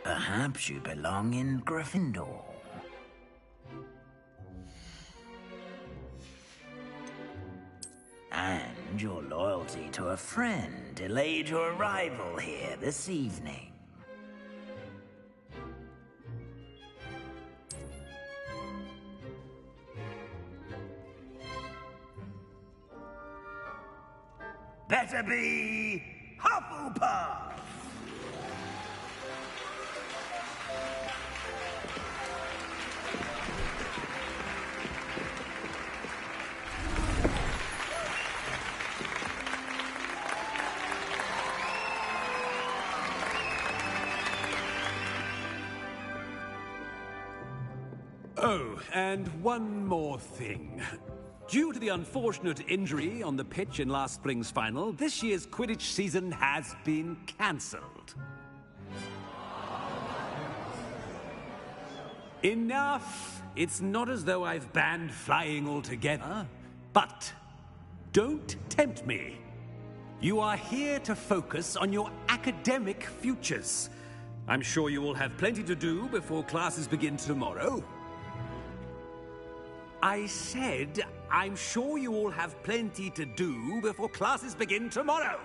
Perhaps you belong in Gryffindor. your loyalty to a friend delayed your arrival here this evening. Better be Hufflepuff! Oh, and one more thing. Due to the unfortunate injury on the pitch in last spring's final, this year's Quidditch season has been cancelled. Enough! It's not as though I've banned flying altogether. But don't tempt me. You are here to focus on your academic futures. I'm sure you will have plenty to do before classes begin tomorrow. I said, I'm sure you all have plenty to do before classes begin tomorrow.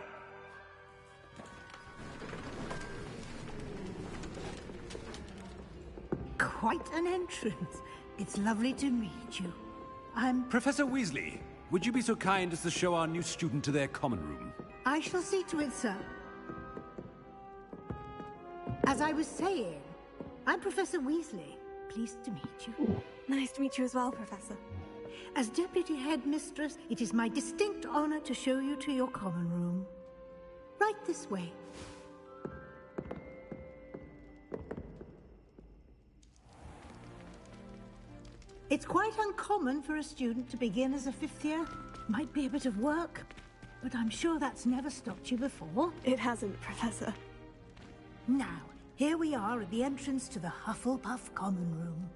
Quite an entrance. It's lovely to meet you. Professor Weasley, would you be so kind as to show our new student to their common room? I shall see to it, sir. As I was saying, I'm Professor Weasley. Pleased to meet you. Nice to meet you as well, Professor. As Deputy Headmistress, it is my distinct honor to show you to your common room. Right this way. It's quite uncommon for a student to begin as a fifth year. Might be a bit of work, but I'm sure that's never stopped you before. It hasn't, Professor. Now, here we are at the entrance to the Hufflepuff Common Room.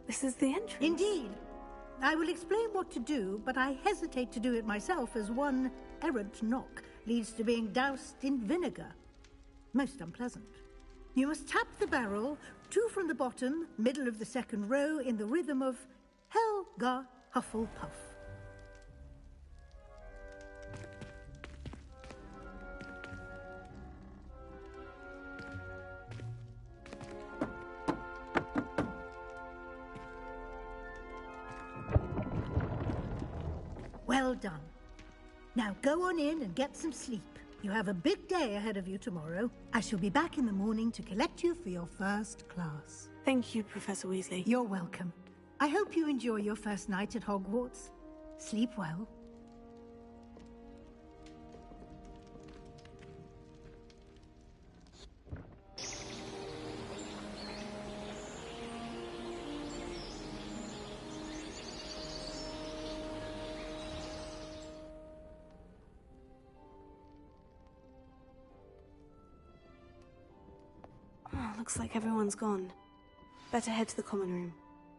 This is the entrance? Indeed. I will explain what to do, but I hesitate to do it myself as one errant knock leads to being doused in vinegar. Most unpleasant. You must tap the barrel, 2 from the bottom, middle of the second row, in the rhythm of Helga Hufflepuff. Well done. Now go on in and get some sleep. You have a big day ahead of you tomorrow. I shall be back in the morning to collect you for your first class. Thank you, Professor Weasley. You're welcome. I hope you enjoy your first night at Hogwarts. Sleep well. Looks like everyone's gone. Better head to the common room.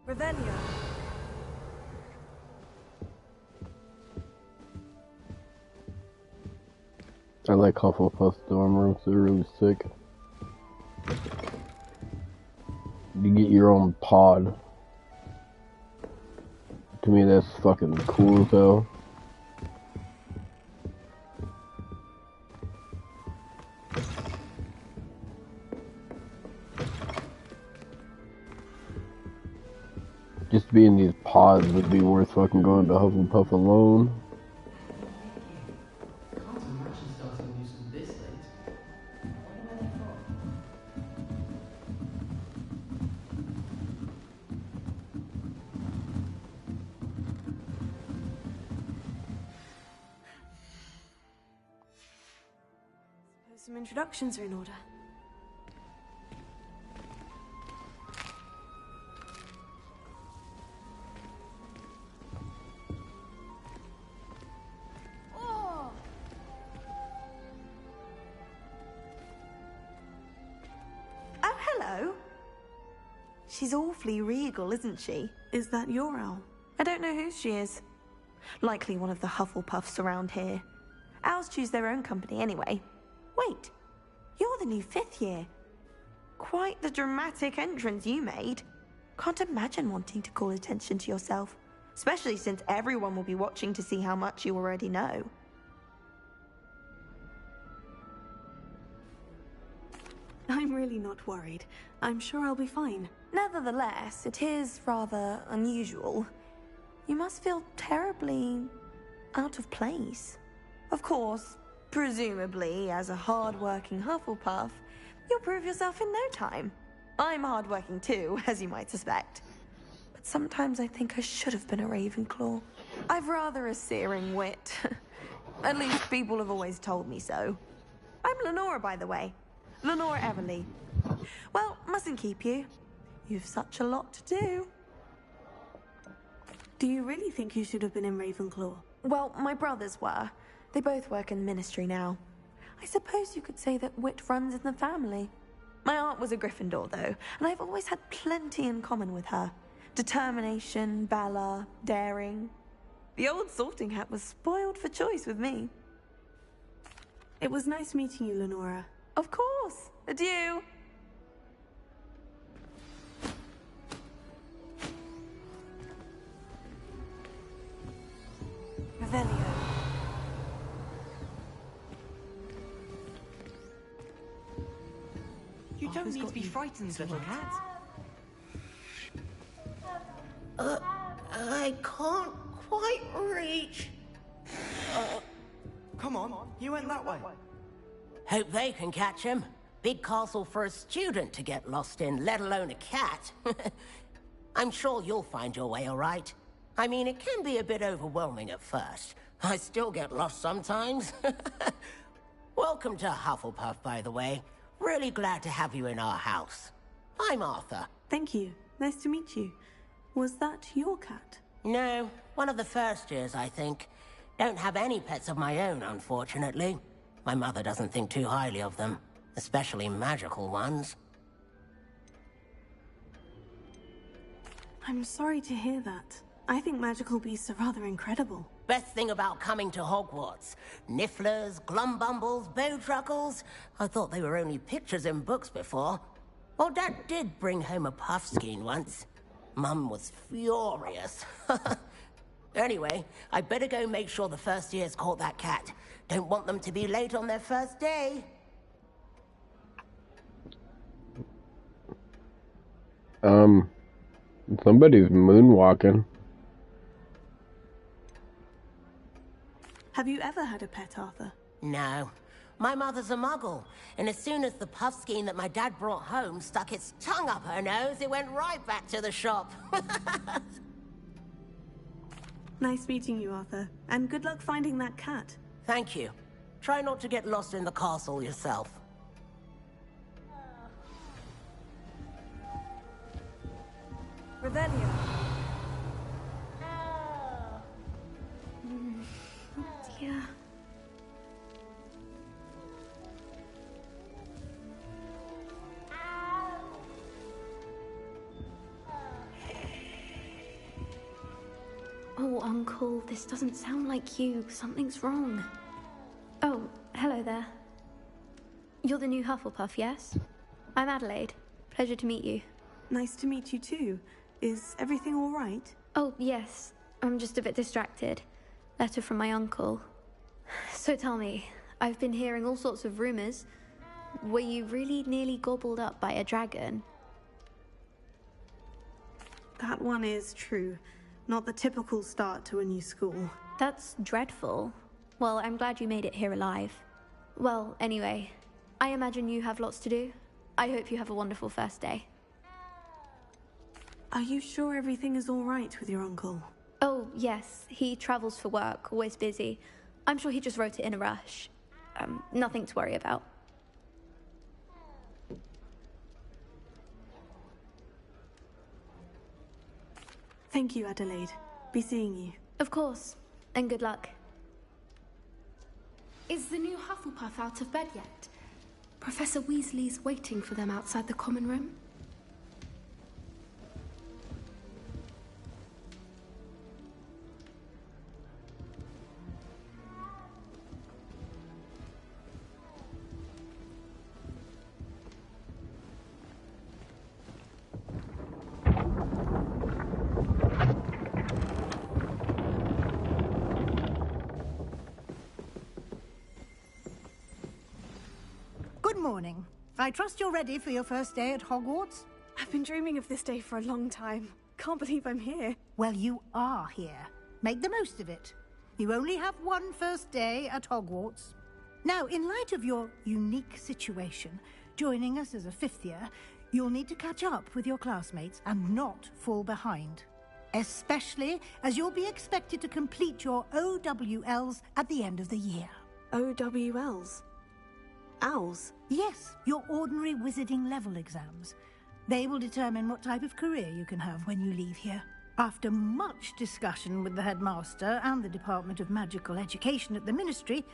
Revelio! I like Hufflepuff's dorm rooms, they're really sick. You get your own pod. To me, that's fucking cool as hell. Just to be in these pods would be worth fucking going to Hufflepuff alone. Suppose some introductions are in order. She's awfully regal, isn't she? Is that your owl? I don't know who she is. Likely one of the Hufflepuffs around here. Owls choose their own company anyway. Wait, you're the new fifth year. Quite the dramatic entrance you made. Can't imagine wanting to call attention to yourself, especially since everyone will be watching to see how much you already know. I'm really not worried. I'm sure I'll be fine. Nevertheless, it is rather unusual. You must feel terribly out of place. Of course, presumably, as a hard-working Hufflepuff, you'll prove yourself in no time. I'm hard-working too, as you might suspect. But sometimes I think I should have been a Ravenclaw. I've rather a searing wit. At least people have always told me so. I'm Lenora, by the way. Lenora Everly. Well, mustn't keep you. You've such a lot to do. Do you really think you should have been in Ravenclaw? Well, my brothers were. They both work in the Ministry now. I suppose you could say that wit runs in the family. My aunt was a Gryffindor, though, and I've always had plenty in common with her. Determination, valor, daring. The old sorting hat was spoiled for choice with me. It was nice meeting you, Lenora. Of course. Adieu. Revelio. You don't need to be frightened, little cat. I can't quite reach. Come on, you went that way. Hope they can catch him. Big castle for a student to get lost in, let alone a cat. I'm sure you'll find your way all right. I mean, it can be a bit overwhelming at first. I still get lost sometimes. Welcome to Hufflepuff, by the way. Really glad to have you in our house. I'm Arthur. Thank you. Nice to meet you. Was that your cat? No, one of the first years, I think. Don't have any pets of my own, unfortunately. My mother doesn't think too highly of them, especially magical ones. I'm sorry to hear that. I think magical beasts are rather incredible. Best thing about coming to Hogwarts. Nifflers, glumbumbles, bowtruckles. I thought they were only pictures in books before. Well, Dad did bring home a puffskein once. Mum was furious. Anyway, I better go make sure the first years caught that cat. Don't want them to be late on their first day. Somebody's moonwalking. Have you ever had a pet, Arthur? No. My mother's a muggle, and as soon as the puffskein that my dad brought home stuck its tongue up her nose, it went right back to the shop. Nice meeting you, Arthur. And good luck finding that cat. Thank you. Try not to get lost in the castle yourself. Revelio. Dear. Oh, Uncle, this doesn't sound like you. Something's wrong. Oh, hello there. You're the new Hufflepuff, yes? I'm Adelaide. Pleasure to meet you. Nice to meet you too. Is everything all right? Oh, yes. I'm just a bit distracted. Letter from my uncle. So tell me, I've been hearing all sorts of rumors. Were you really nearly gobbled up by a dragon? That one is true. Not the typical start to a new school. That's dreadful. Well, I'm glad you made it here alive. Well, anyway, I imagine you have lots to do. I hope you have a wonderful first day. Are you sure everything is all right with your uncle? Oh, yes. He travels for work, always busy. I'm sure he just wrote it in a rush. Nothing to worry about. Thank you, Adelaide. Be seeing you. Of course. And good luck. Is the new Hufflepuff out of bed yet? Professor Weasley's waiting for them outside the common room. Good morning. I trust you're ready for your first day at Hogwarts? I've been dreaming of this day for a long time. Can't believe I'm here. Well, you are here. Make the most of it. You only have one first day at Hogwarts. Now, in light of your unique situation, joining us as a fifth year, you'll need to catch up with your classmates and not fall behind. Especially as you'll be expected to complete your OWLs at the end of the year. OWLs? Owls? Yes, your ordinary wizarding level exams. They will determine what type of career you can have when you leave here. After much discussion with the headmaster and the Department of Magical Education at the Ministry,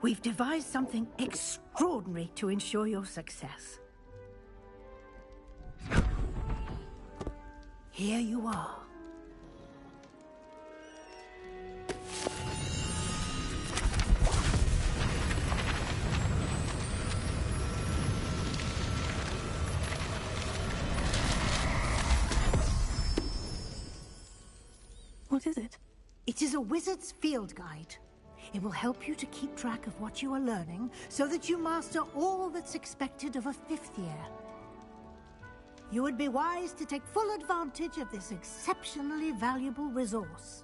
we've devised something extraordinary to ensure your success. Here you are. What is it? It is a wizard's field guide. It will help you to keep track of what you are learning so that you master all that's expected of a fifth year. You would be wise to take full advantage of this exceptionally valuable resource.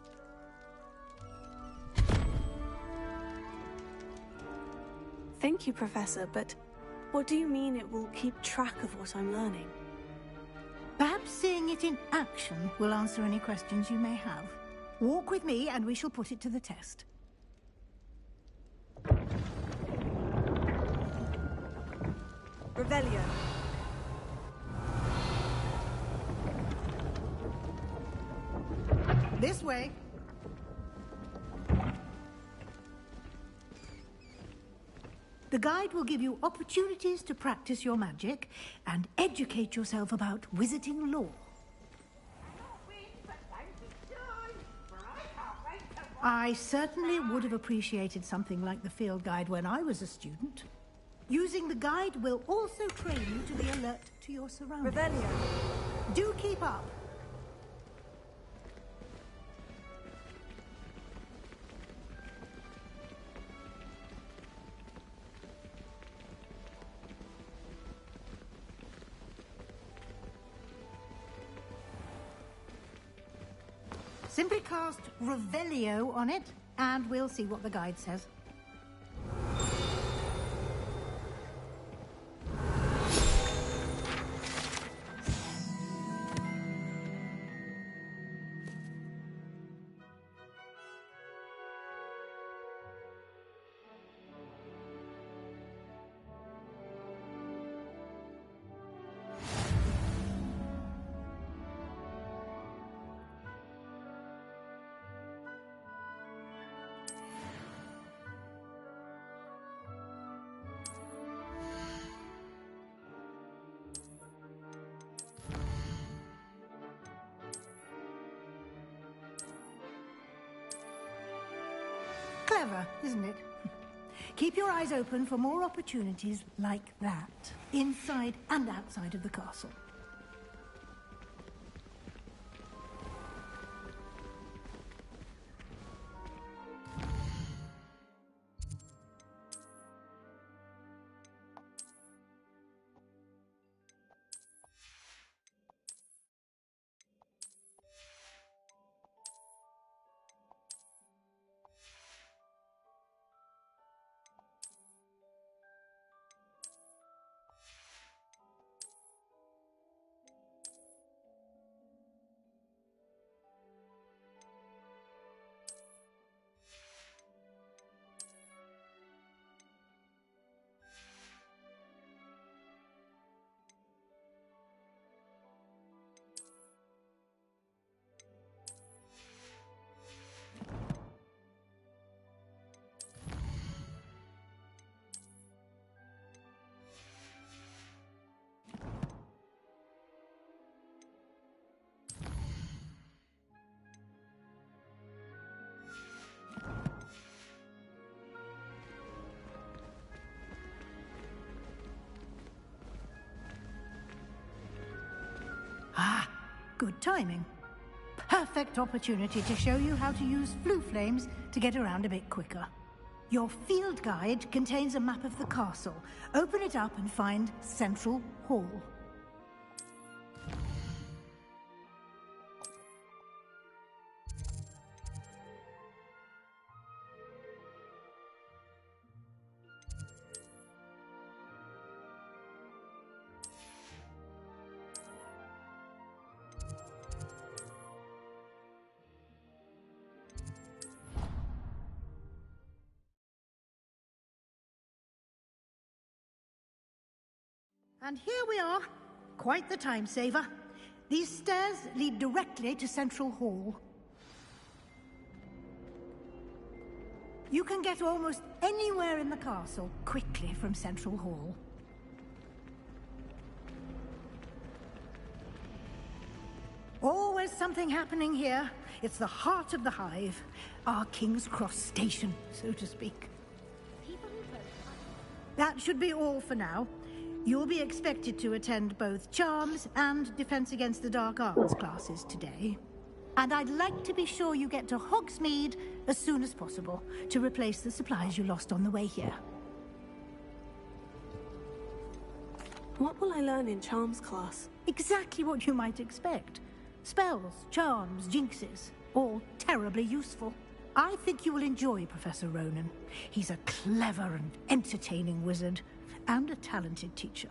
Thank you, Professor, but what do you mean it will keep track of what I'm learning? Perhaps seeing it in action will answer any questions you may have. Walk with me and we shall put it to the test. Revelio. This way. The guide will give you opportunities to practice your magic and educate yourself about wizarding lore. I certainly would have appreciated something like the field guide when I was a student. Using the guide will also train you to be alert to your surroundings. Revelio. Do keep up. Simply cast Revelio on it, and we'll see what the guide says. Clever, isn't it? Keep your eyes open for more opportunities like that, inside and outside of the castle. Ah, good timing. Perfect opportunity to show you how to use flue flames to get around a bit quicker. Your field guide contains a map of the castle. Open it up and find Central Hall. And here we are. Quite the time saver. These stairs lead directly to Central Hall. You can get almost anywhere in the castle quickly from Central Hall. Always something happening here. It's the heart of the Hive. Our King's Cross station, so to speak. That should be all for now. You'll be expected to attend both Charms and Defense Against the Dark Arts classes today. And I'd like to be sure you get to Hogsmeade as soon as possible to replace the supplies you lost on the way here. What will I learn in Charms class? Exactly what you might expect. Spells, charms, jinxes, all terribly useful. I think you will enjoy Professor Ronan. He's a clever and entertaining wizard, and a talented teacher.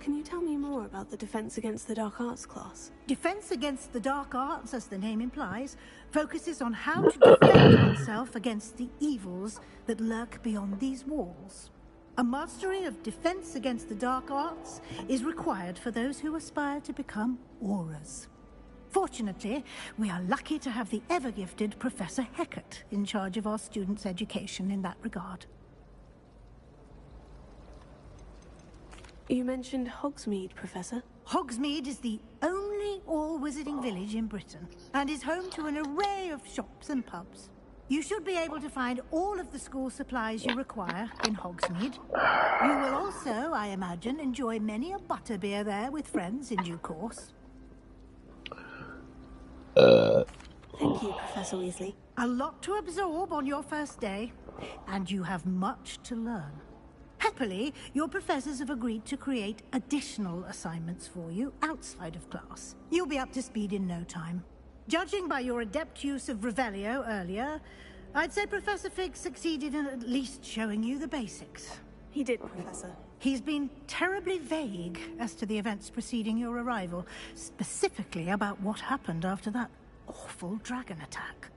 Can you tell me more about the Defense Against the Dark Arts class? Defense Against the Dark Arts, as the name implies, focuses on how to defend oneself against the evils that lurk beyond these walls. A mastery of Defense Against the Dark Arts is required for those who aspire to become Aurors. Fortunately, we are lucky to have the ever-gifted Professor Hecat in charge of our students' education in that regard. You mentioned Hogsmeade, Professor. Hogsmeade is the only all-wizarding village in Britain, and is home to an array of shops and pubs. You should be able to find all of the school supplies you require in Hogsmeade. You will also, I imagine, enjoy many a butterbeer there with friends in due course. Thank you, Professor Weasley. A lot to absorb on your first day, and you have much to learn. Happily, your professors have agreed to create additional assignments for you outside of class. You'll be up to speed in no time. Judging by your adept use of Revelio earlier, I'd say Professor Fig succeeded in at least showing you the basics. He did, Professor. He's been terribly vague as to the events preceding your arrival, specifically about what happened after that awful dragon attack.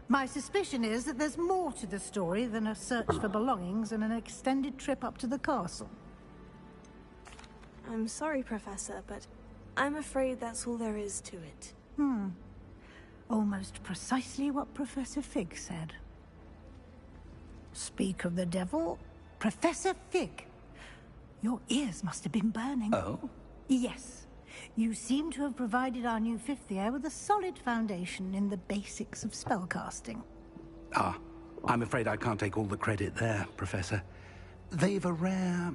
My suspicion is that there's more to the story than a search for belongings and an extended trip up to the castle. I'm sorry, Professor, but I'm afraid that's all there is to it. Almost precisely what Professor Fig said. Speak of the devil, Professor Fig. Your ears must have been burning. Oh? Yes. You seem to have provided our new fifth year with a solid foundation in the basics of spellcasting. Ah, I'm afraid I can't take all the credit there, Professor. They've a rare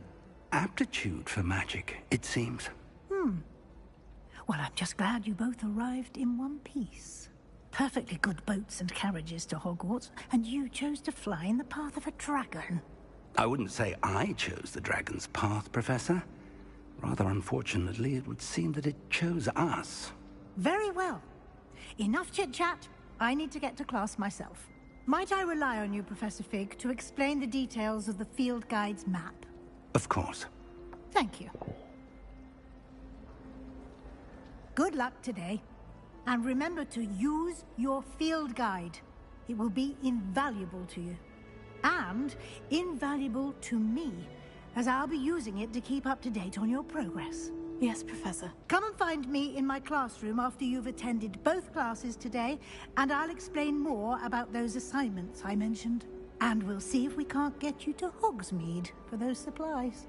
aptitude for magic, it seems. Well, I'm just glad you both arrived in one piece. Perfectly good boats and carriages to Hogwarts, and you chose to fly in the path of a dragon. I wouldn't say I chose the dragon's path, Professor. Rather unfortunately, it would seem that it chose us. Very well. Enough chit-chat. I need to get to class myself. Might I rely on you, Professor Fig, to explain the details of the field guide's map? Of course. Thank you. Good luck today. And remember to use your field guide. It will be invaluable to you. And invaluable to me, as I'll be using it to keep up to date on your progress. Yes, Professor. Come and find me in my classroom after you've attended both classes today, and I'll explain more about those assignments I mentioned. And we'll see if we can't get you to Hogsmeade for those supplies.